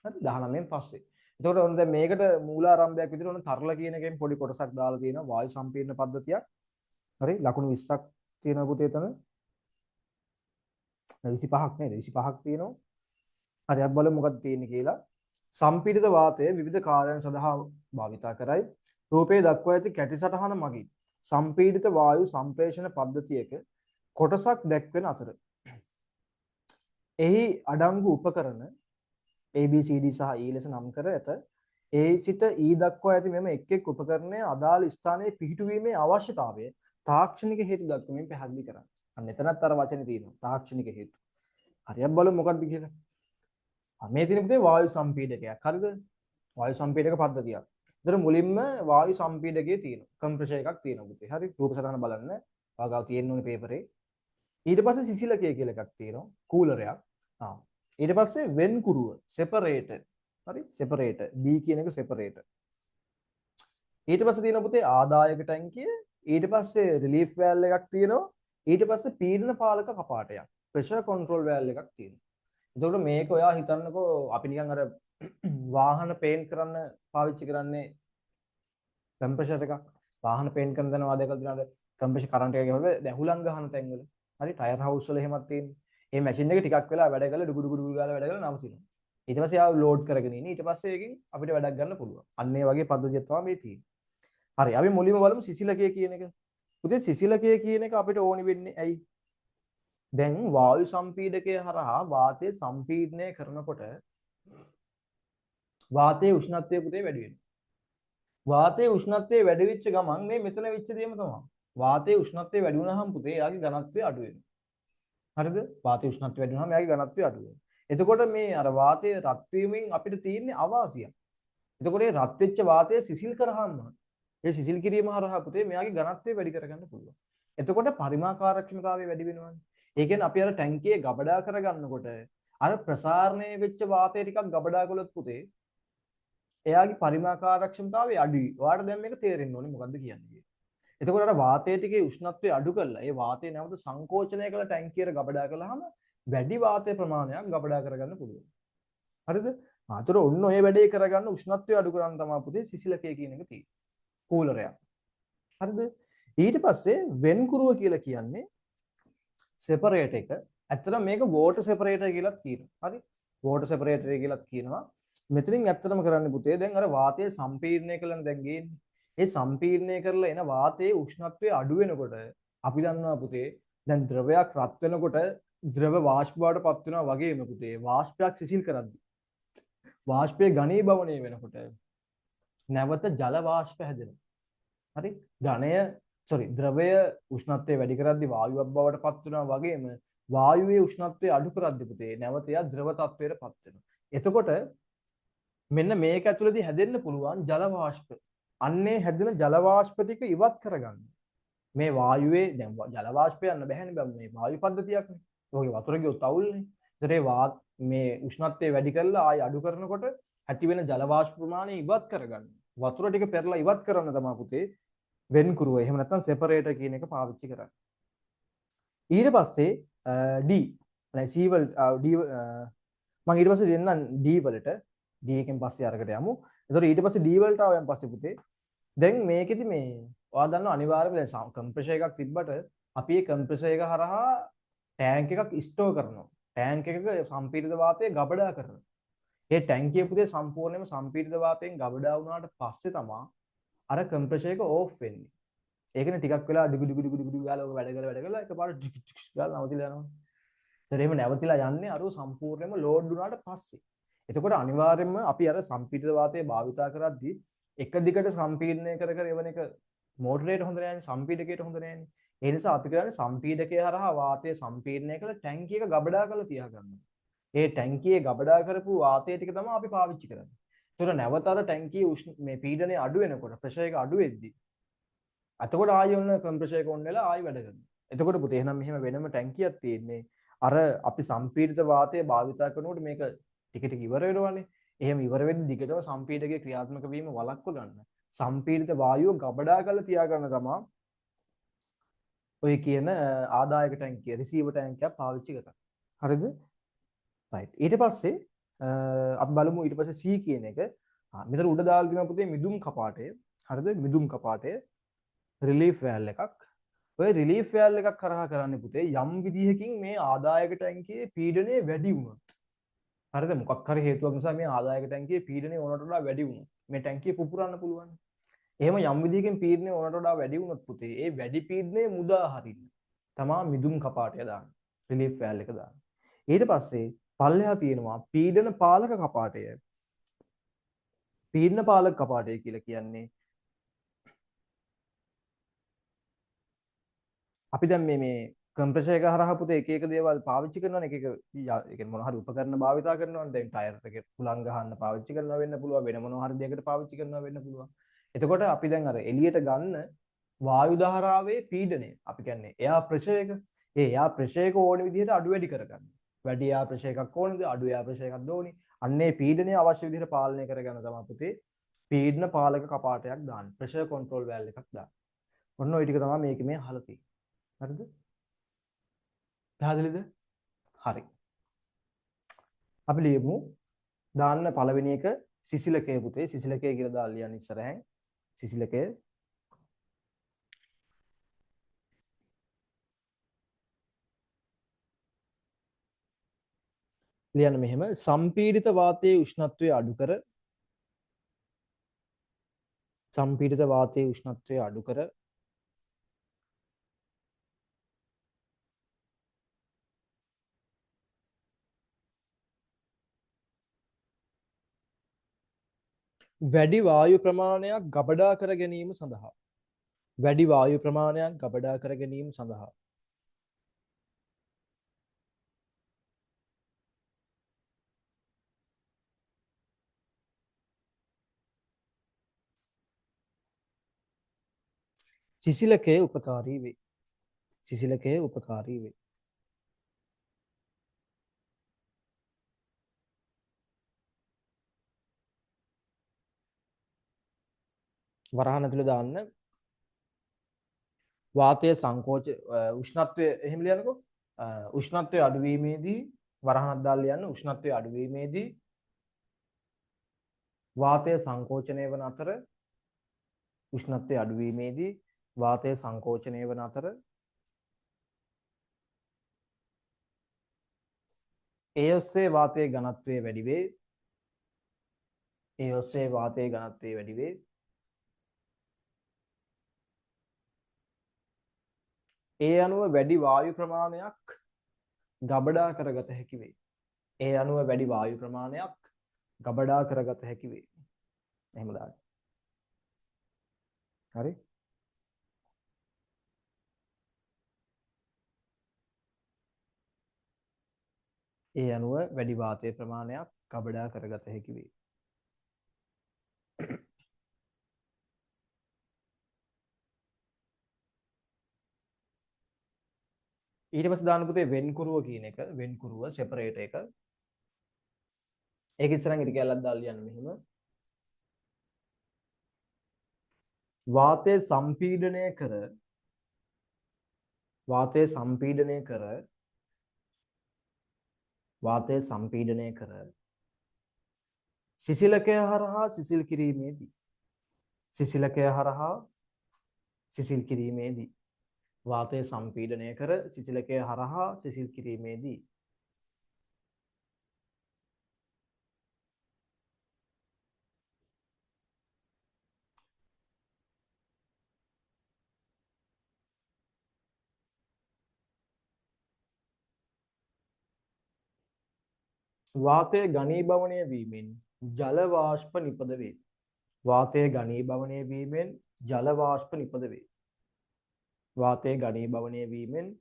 හරි 19න් පස්සේ. එතකොට ඔන්න දැන් මේකට මූලාරම්භයක් විදිහට ඔන්න තරල කියන එකෙන් පොඩි කොටසක් දාලා තියෙනවා වායු සම්පීඩන පද්ධතියක්. හරි ලකුණු 20ක් තියෙනවා පුතේ එතන. 25ක් නේද? 25ක් තියෙනවා. හරි අපි බලමු මොකක්ද තියෙන්නේ කියලා. සම්පීඩිත වාතය විවිධ කාර්යයන් සඳහා භාවිතා කරයි. රූපයේ දක්වා ඇති කැටි සටහන මගින් සම්පීඩිත වායු සම්ප්‍රේෂණ පද්ධතියක කොටසක් දැක්වෙන අතර එහි අඩංගු උපකරණ ABCD සහ E ලෙස නම් කර ඇත. A සිට E දක්වා ඇති මෙම එක් එක් උපකරණය අදාළ ස්ථානයේ පිහිටුවීමේ අවශ්‍යතාවය තාක්ෂණික හේතු දක්වමින් පැහැදිලි කරන්න. අන්න එතනත් අර වචනේ තියෙනවා තාක්ෂණික හේතු. හරි අපි බලමු මොකක්ද කියලා. මේ තියෙන පුතේ වායු සම්පීඩකයක්. හරිද? වායු සම්පීඩක පද්ධතියක්. ඒතර මුලින්ම වායු සම්පීඩකයේ තියෙනවා. කම්ප්‍රෙෂර් එකක් තියෙනවා පුතේ. හරි? රූප සටහන බලන්න. වාගාව තියෙන්න ඕනේ පේපරේ. ඊට පස්සේ සිසිලකය කියලා එකක් තියෙනවා. කූලරයක්. ඊට පස්සේ වෙන්කුරුව සෙපරේටර්. හරි? සෙපරේටර්. B කියන එක සෙපරේටර්. ඊට පස්සේ තියෙනවා පුතේ ආදායක ටැංකිය. ඊට පස්සේ රිලීෆ් වැල් එකක් තියෙනවා. ඊට පස්සේ පීඩන පාලක කපාටයක්. ප්‍රෙෂර් කන්ට්‍රෝල් වැල් එකක් තියෙනවා. එතකොට මේක ඔයා හිතන්නකෝ අපි නිකන් අර වාහන පේන්ට් කරන්න පාවිච්චි කරන්නේ කම්ප්‍රෙෂර් එකක්. වාහන පේන්ට් කරන දනවා දැකලා තියෙනවද? කම්ප්‍රෙෂර් කරන්ට් එක ගහුවද දැන් හුලං ගහන තැන්වල. හරි ටයර් හවුස් වල එහෙමත් තියෙන්නේ. මේ මැෂින් එක ටිකක් වෙලා වැඩ කරලා ඩුගු ඩුගු ගාලා වැඩ කරලා නවතිනවා. ඊට පස්සේ ආව ලෝඩ් කරගෙන ඉන්නේ. ඊට පස්සේ ඒකෙන් අපිට වැඩක් ගන්න පුළුවන්. අන්න ඒ වගේ පද්ධතියක් තමයි මේ තියෙන්නේ. හරි අපි මුලින්ම බලමු සිසිලකය කියන එක. පුතේ සිසිලකය කියන එක අපිට ඕනි වෙන්නේ ඇයි? දැන් වායු සම්පීඩකය හරහා වාතය සම්පීඩනය කරනකොට වාතයේ උෂ්ණත්වය පුතේ වැඩි වෙනවා. වාතයේ උෂ්ණත්වය වැඩි වෙච්ච ගමන් මේ මෙතන වෙච්ච දේම තමයි. වාතයේ උෂ්ණත්වය වැඩි වුණාම පුතේ එයාගේ ඝනත්වය අඩු වෙනවා. හරිද? වාතයේ උෂ්ණත්වය වැඩි වුණාම එයාගේ ඝනත්වය අඩු වෙනවා. එතකොට මේ අර වාතයේ රත් වීමෙන් අපිට තියෙන්නේ අවාසියක්. එතකොට මේ රත් වෙච්ච වාතය සිසිල් කරාම ඒ සිසිල් කිරීම හරහා පුතේ මෙයාගේ ඝනත්වය වැඩි කරගන්න පුළුවන්. එතකොට පරිමාකාරක්ෂමතාවය වැඩි වෙනවානේ. ඒ කියන්නේ අපි අර ටැංකියේ ගබඩා කරගන්නකොට අර ප්‍රසාරණය වෙච්ච වාතය ටිකක් ගබඩා කළොත් පුතේ එයාගේ පරිමාකාරක්ෂමතාවය අඩුයි. ඔයාලට දැන් මේක තේරෙන්න ඕනේ මොකද්ද කියන්නේ. එතකොට අර වාතයේ ටිකේ උෂ්ණත්වය අඩු කරලා ඒ වාතය නැවත සංකෝචනය කළ ටැංකියට ගබඩා කළාම වැඩි වාතය ප්‍රමාණයක් ගබඩා කරගන්න පුළුවන්. හරිද? ආතර ඔන්න ඔය වැඩේ කරගන්න උෂ්ණත්වය අඩු කරන් තමයි පුතේ සිසිලකය කියන එක තියෙන්නේ. කූලරයක්. හරිද? ඊට පස්සේ වෙන්කුරුව කියලා කියන්නේ සෙපරේටර් එක. ඇත්තටම මේක වෝටර් සෙපරේටර් කියලාත් කියනවා. හරි? වෝටර් සෙපරේටර් කියලාත් කියනවා. මෙතනින් ඇත්තටම කරන්නේ පුතේ දැන් අර වාතය සම්පීඩනය කළානේ දැන් ගේන්නේ. ඒ සම්පීඩනය කරලා එන වාතයේ උෂ්ණත්වය අඩු වෙනකොට අපි දන්නවා පුතේ දැන් ද්‍රවයක් රත් වෙනකොට ද්‍රව වාෂ්ප බවට පත් වෙනවා වගේම පුතේ වාෂ්පයක් සිසිල් කරද්දී වාෂ්පයේ ඝනීභවණය වෙනකොට නැවත ජල වාෂ්ප හැදෙනවා. හරි? ද්‍රවය උෂ්ණත්වය වැඩි කරද්දී වායුවක් බවට පත් වෙනවා වගේම වායුවේ උෂ්ණත්වය අඩු කරද්දී පුතේ නැවත එයා ද්‍රව තත්වයට පත් වෙනවා. එතකොට මෙන්න මේක ඇතුළේදී හැදෙන්න පුළුවන් ජල වාෂ්ප. අන්නේ හැදෙන ජල වාෂ්ප ටික ඉවත් කරගන්න. මේ වායුවේ දැන් ජල වාෂ්ප යන්න බැහැනේ මේ වායු පද්ධතියක්නේ. ඔයගේ වතුර ගියොත් අවුල්නේ. ඒතර මේ උෂ්ණත්වය වැඩි කරලා ආය අඩු කරනකොට ඇති වෙන ජල වාෂ්ප ප්‍රමාණය ඉවත් කරගන්න. වතුර ටික පෙරලා ඉවත් කරන්න තමයි පුතේ වෙන්කුරුව. එහෙම නැත්නම් සෙපරේටර් කියන එක පාවිච්චි කරන්නේ. ඊට පස්සේ D C වලට D මම ඊට පස්සේ දෙන්නම් D වලට D එකෙන් පස්සේ අරකට යමු. එතකොට ඊට පස්සේ D වලට ආවයන් පස්සේ පුතේ දැන් මේකෙදි මේ ඔයා දන්නවා අනිවාර්යයෙන්ම දැන් කම්ප්‍රෙෂර් එකක් තිබ්බට අපි ඒ කම්ප්‍රෙෂර් එක හරහා ටැංක් එකක් ස්ටෝර් කරනවා. ටැංක් එකක සම්පීඩිත වාතය ගබඩා කරනවා. ඒ ටැංකිය පුතේ සම්පූර්ණයෙන්ම සම්පීඩිත වාතයෙන් ගබඩා වුණාට පස්සේ තමයි අර කම්ප්‍රෙෂර් එක ඕෆ් වෙන්නේ. ඒකනේ ටිකක් වෙලා ඩිගු ඩිගු ඩිගු ඩිගු ගාලා ඔක වැඩ කරලා එකපාරට ටික් ටික් ගාලා නවතිලා යනවා. ඒතර එහෙම නැවතිලා යන්නේ අර සම්පූර්ණයෙන්ම ලෝඩ් වුණාට පස්සේ. එතකොට අනිවාර්යයෙන්ම අපි අර සම්පීඩිත වාතය භාවිතා කරද්දී එක දිගට සම්පීඩනය කර කර එවන එක මෝටරේට හොඳ නෑනේ, සම්පීඩකයට හොඳ නෑනේ. ඒ නිසා අපි කරන්නේ සම්පීඩකය හරහා වාතය සම්පීඩනය කරලා ටැංකිය එක ගබඩා කරලා තියාගන්නවා. ඒ ටැංකියේ ගබඩා කරපු වාතය ටික තමයි අපි පාවිච්චි කරන්නේ. ඒතකොට නැවත අර ටැංකියේ මේ පීඩනය අඩු වෙනකොට, ප්‍රෙෂර් එක අඩු වෙද්දී එතකොට ආයෙ ඔන්න කම්ප්‍රෙසර් එක ඔන් වෙලා ආයෙ වැඩ කරනවා. එතකොට පුතේ එහෙනම් මෙහෙම වෙනම ටැංකියක් තියෙන්නේ. අර අපි සම්පීඩිත වාතය භාවිතා කරනකොට මේක ටික ටික ඉවර වෙනවනේ. එහෙම ඉවර වෙද්දි දිගටම සම්පීඩකයේ ක්‍රියාත්මක වීම වළක්ව ගන්න. සම්පීඩිත වායුව ගබඩා කරලා තියාගන්න තමයි ඔය කියන ආදායක ටැංකිය, රිසීවර් ටැංකියක් පාවිච්චි කරන්නේ. හරිද? රයිට්. ඊට පස්සේ අපි බලමු ඊට පස්සේ C කියන එක. මෙතන උඩ දාලා තියෙනවා පුතේ මිදුම් කපාටය. හරිද? මිදුම් කපාටය. රිලීෆ් වැල් එකක්. ඔය රිලීෆ් වැල් එකක් කරහා කරන්නේ පුතේ යම් විදිහකින් මේ ආදායක ටැංකියේ පීඩනය වැඩි වුණොත්. හරිද? මොකක් හරි හේතුවක් නිසා මේ ආදායක ටැංකියේ පීඩනය ඕනට වඩා වැඩි වුණොත් මේ ටැංකිය පුපුරන්න පුළුවන්. එහෙම යම් විදිහකින් පීඩනය ඕනට වඩා වැඩි වුණොත් පුතේ ඒ වැඩි පීඩනය මුදා හරින්න තමා මිදුම් කපාටය දාන්නේ. රිලීෆ් වැල් එක දාන්නේ. ඊට පස්සේ පල්ලෙහා තියෙනවා පීඩන පාලක කපාටය. පීඩන පාලක කපාටය කියලා කියන්නේ අපි දැන් මේ කම්ප්‍රෙසර් එක හරහා පුතේ එක එක දේවල් පාවිච්චි කරනවනේ එක එක ඒ කියන්නේ මොන හරි උපකරණ භාවිතා කරනවනේ දැන් ටයර් එකේ හුලං ගහන්න පාවිච්චි කරනවා වෙන්න පුළුවන් වෙන මොන හරි දෙයකට පාවිච්චි කරනවා වෙන්න පුළුවන්. එතකොට අපි දැන් අර එළියට ගන්න වායු ධාරාවේ පීඩනය අපි කියන්නේ එයා ප්‍රෙෂර් එක ඒ එයා ප්‍රෙෂර් එක ඕන විදිහට අඩු වැඩි කරගන්න. වැඩි එයා ප්‍රෙෂර් එකක් ඕනද අඩු එයා ප්‍රෙෂර් එකක් ඕනි. අන්නේ පීඩනය අවශ්‍ය විදිහට පාලනය කරගන්න තමයි පුතේ පීඩන පාලක කපාටයක් දාන්න. ප්‍රෙෂර් කන්ට්‍රෝල් වැල්ව් එකක් දාන්න. ඔන්න ඔය ටික තමයි මේකේ මේ අහලා තියෙන්නේ. හරිද? පැහැදිලිද? හරි. අපි ලියමු දාන්න පළවෙනි එක සිසිලකය පුතේ සිසිලකය කියලා දාලා ලියන්න ඉස්සරහෙන්. සිසිලකය ලියන්න මෙහෙම සම්පීඩිත වාතයේ උෂ්ණත්වය අඩු කර සම්පීඩිත වාතයේ උෂ්ණත්වය අඩු කර වැඩි වායු ප්‍රමාණයක් ගබඩා කර ගැනීම සඳහා වැඩි වායු ප්‍රමාණයක් ගබඩා කර ගැනීම සඳහා සිසිලකය උපකාරී වේ. සිසිලකය උපකාරී වේ. වරහන් ඇතුලේ දාන්න වාතයේ සංකෝච උෂ්ණත්වය එහෙම ලියන්නකෝ. උෂ්ණත්වය අඩුවීමේදී වරහනක් දාලා ලියන්න උෂ්ණත්වය අඩුවීමේදී වාතය සංකෝචනය වන අතර උෂ්ණත්වය අඩුවීමේදී වාතය සංකෝචනය වන අතර ඒ ඔස්සේ වාතයේ ඝනත්වය වැඩි වේ. ඒ ඔස්සේ වාතයේ ඝනත්වය වැඩි වේ. ඒ අනුව වැඩි වායු ප්‍රමාණයක් ගබඩා කරගත හැකි වේ. ඒ අනුව වැඩි වායු ප්‍රමාණයක් ගබඩා කරගත හැකි වේ. එහෙම දාන්න. හරි? ඒ අනුව වැඩි වාතයේ ප්‍රමාණයක් ගබඩා කරගත හැකි වේ. ඊට පස්සේ දාන්න පුතේ වෙන්කුරුව කියන එක වෙන්කුරුව සෙපරේටර් එක ඒක ඉස්සරහින් ඉරි කැලක් දාලා ලියන්න මෙහෙම වාතය සම්පීඩනය කර වාතය සම්පීඩනය කර වාතය සම්පීඩනය කර සිසිලකය හරහා සිසිල් කිරීමේදී සිසිලකය හරහා සිසිල් කිරීමේදී වාතය සම්පීඩනය කර සිසිලකය හරහා සිසිල් කිරීමේදී වාතය ඝනීභවනය වීමෙන් ජල වාෂ්ප නිපද වේ. වාතය ඝනීභවනය වීමෙන් ජල වාෂ්ප නිපද වේ. වාතය ඝනීභවනය වීමෙන්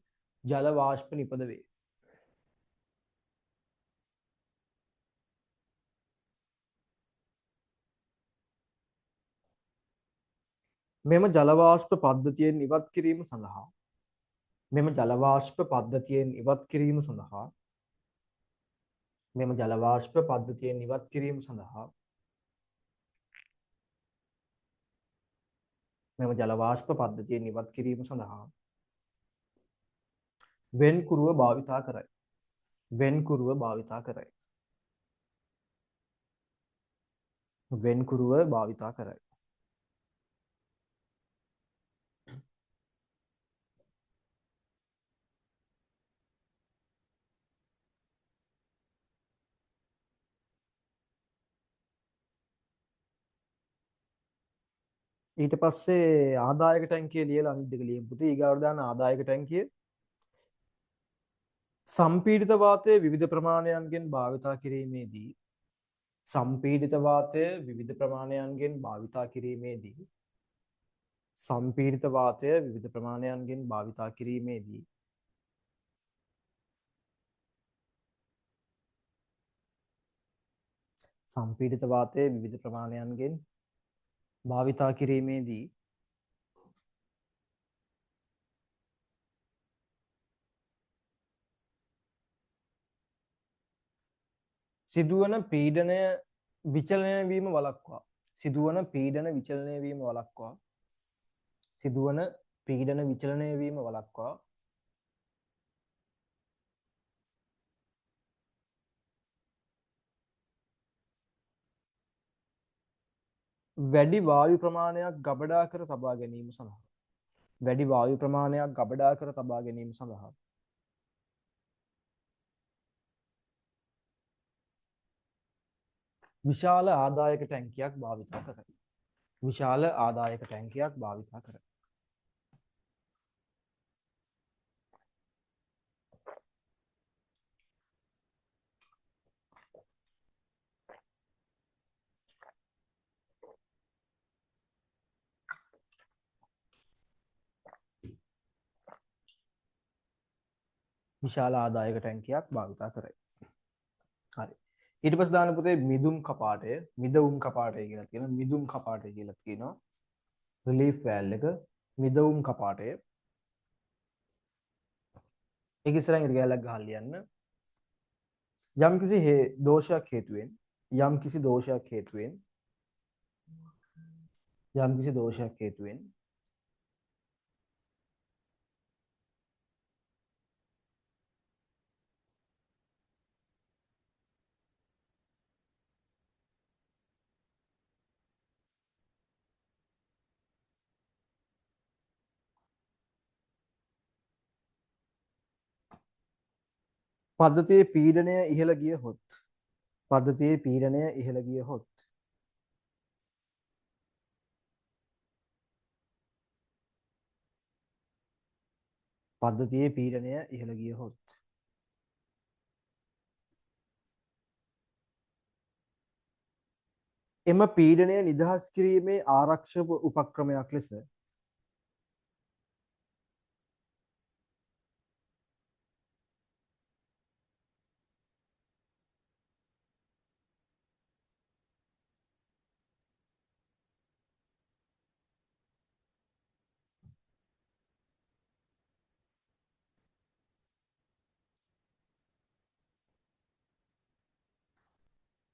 ජල වාෂ්ප නිපද වේ. මෙම ජල වාෂ්ප පද්ධතියෙන් ඉවත් කිරීම සඳහා මෙම ජල වාෂ්ප පද්ධතියෙන් ඉවත් කිරීම සඳහා මෙම ජල වාෂ්ප පද්ධතියෙන් ඉවත් කිරීම සඳහා මෙම ජල වාෂ්ප පද්ධතියෙන් ඉවත් කිරීම සඳහා වෙන්කුරුව භාවිතා කරයි. වෙන්කුරුව භාවිතා කරයි. වෙන්කුරුව භාවිතා කරයි. ඊට පස්සේ ආදායක ටැංකිය ලියලා අනිත් දෙක ලියමු පුතේ. ඊගාවට දාන ආදායක ටැංකිය සම්පීඩිත වාතය විවිධ ප්‍රමාණයන්ගෙන් භාවිතා කිරීමේදී සම්පීඩිත වාතය විවිධ ප්‍රමාණයන්ගෙන් භාවිතා කිරීමේදී සම්පීඩිත වාතය විවිධ ප්‍රමාණයන්ගෙන් භාවිතා කිරීමේදී සම්පීඩිත වාතය විවිධ ප්‍රමාණයන්ගෙන් භාවිතා කිරීමේදී සිදුවන පීඩනය විචලනය වීම වළක්වා සිදුවන පීඩන විචලනය වීම වළක්වා සිදුවන පීඩන විචලනය වීම වළක්වා වැඩි වායු ප්‍රමාණයක් ගබඩා කර තබා ගැනීම සඳහා වැඩි වායු ප්‍රමාණයක් ගබඩා කර තබා ගැනීම සඳහා විශාල ආදායක ටැංකියක් භාවිතා කරයි. විශාල ආදායක ටැංකියක් භාවිතා කරයි. විශාල ආදායක ටැංකියක් භාවිතා කරයි. හරි. ඊට පස්සේ දාන පුතේ මිදුම් කපාටය මිදවුම් කපාටය කියලා කියනවා. මිදුම් කපාටය කියලා කියනවා. රිලීෆ් වැල් එක මිදවුම් කපාටය. ඒක ඉස්සරහින් ඉර ගෑලක් ගහලා ලියන්න. යම්කිසි දෝෂයක් හේතුවෙන් යම්කිසි දෝෂයක් හේතුවෙන් යම්කිසි දෝෂයක් හේතුවෙන් පද්ධතියේ පීඩනය ඉහළ ගියහොත් පද්ධතියේ පීඩනය ඉහළ ගියහොත් පද්ධතියේ පීඩනය ඉහළ ගියහොත් එම පීඩනය නිදහස් කිරීමේ ආරක්ෂක උපක්‍රමයක් ලෙස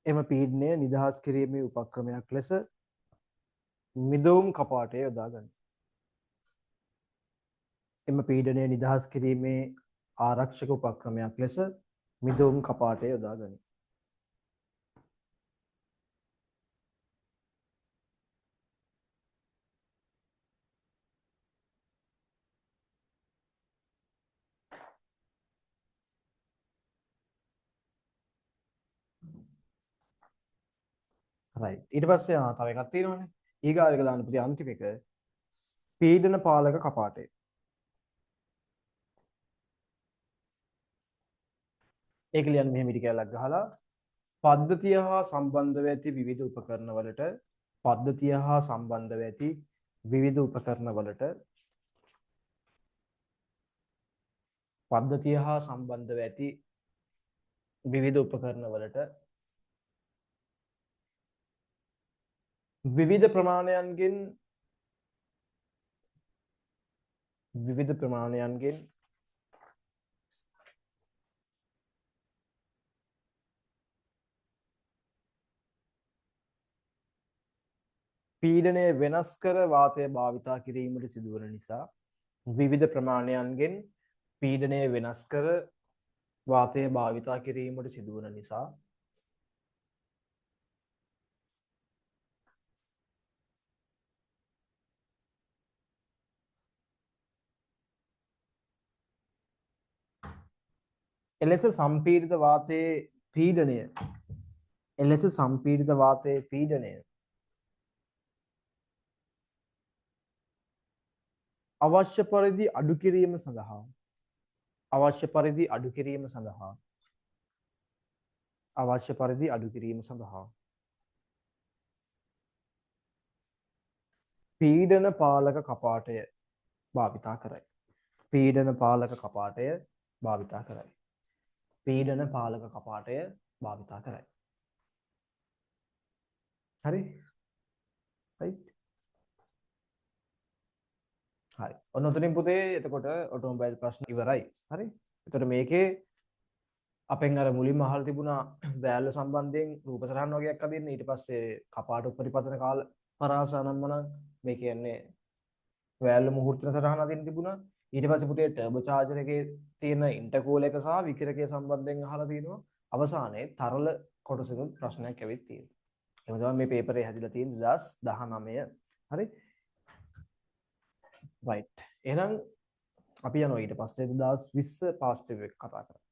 එම පීඩනය නිදහස් කිරීමේ උපක්‍රමයක් ලෙස මිදවුම් කපාටය යොදා ගනී. එම පීඩනය නිදහස් කිරීමේ ආරක්ෂක උපක්‍රමයක් ලෙස මිදවුම් කපාටය යොදා ගනී. right. ඊට පස්සේ තව එකක් තියෙනවනේ. ඊගාව එක දාන්න පුතේ අන්තිම එක පීඩන පාලක කපාටය. ඒක ලියන්න මෙහෙම ඉරි කැලක් ගහලා පද්ධතිය හා සම්බන්ධව ඇති විවිධ උපකරණ වලට පද්ධතිය හා සම්බන්ධව ඇති විවිධ උපකරණ වලට පද්ධතිය හා සම්බන්ධව ඇති විවිධ උපකරණ වලට විවිධ ප්‍රමාණයන්ගෙන් පීඩනය වෙනස් කර වාතය භාවිතා කිරීමට සිදුවන නිසා විවිධ ප්‍රමාණයන්ගෙන් පීඩනය වෙනස් කර වාතය භාවිතා කිරීමට සිදුවන නිසා එලෙස සම්පීඩිත වාතයේ පීඩනය අවශ්‍ය පරිදි අඩු කිරීම සඳහා පීඩන පාලක කපාටය භාවිතා කරයි. පීඩන පාලක කපාටය භාවිතා කරයි. හරි? right? හරි. ඔන්න උතනින් පුතේ එතකොට ඔටෝමොබයිල් ප්‍රශ්න ඉවරයි. හරි? එතකොට මේකේ අපෙන් අර මුලින්ම අහලා තිබුණා වැල්ව සම්බන්ධයෙන් රූප සටහන් වගේක් අදින්න ඊට පස්සේ කපාට උපරිපතන කාල පරාස අනම්මනම් මේ කියන්නේ වැල්ව මුහුර්තන සටහන අදින්න තිබුණා. ඊට පස්සේ පුතේ ටර්බෝ චාර්ජර් එකේ තියෙන ඉන්ටර්කූලර් එක සහ විකිරකය සම්බන්ධයෙන් අහලා තිනවා. අවසානයේ තරල කොටසකුත් ප්‍රශ්නයක් ඇවිත් තියෙනවා. එහෙනම් තමයි මේ පේපරේ හැදිලා තියෙන්නේ 2019. හරි? right. එහෙනම් අපි යනවා ඊට පස්සේ 2020 පාස් පේපර් එක කතා කරමු.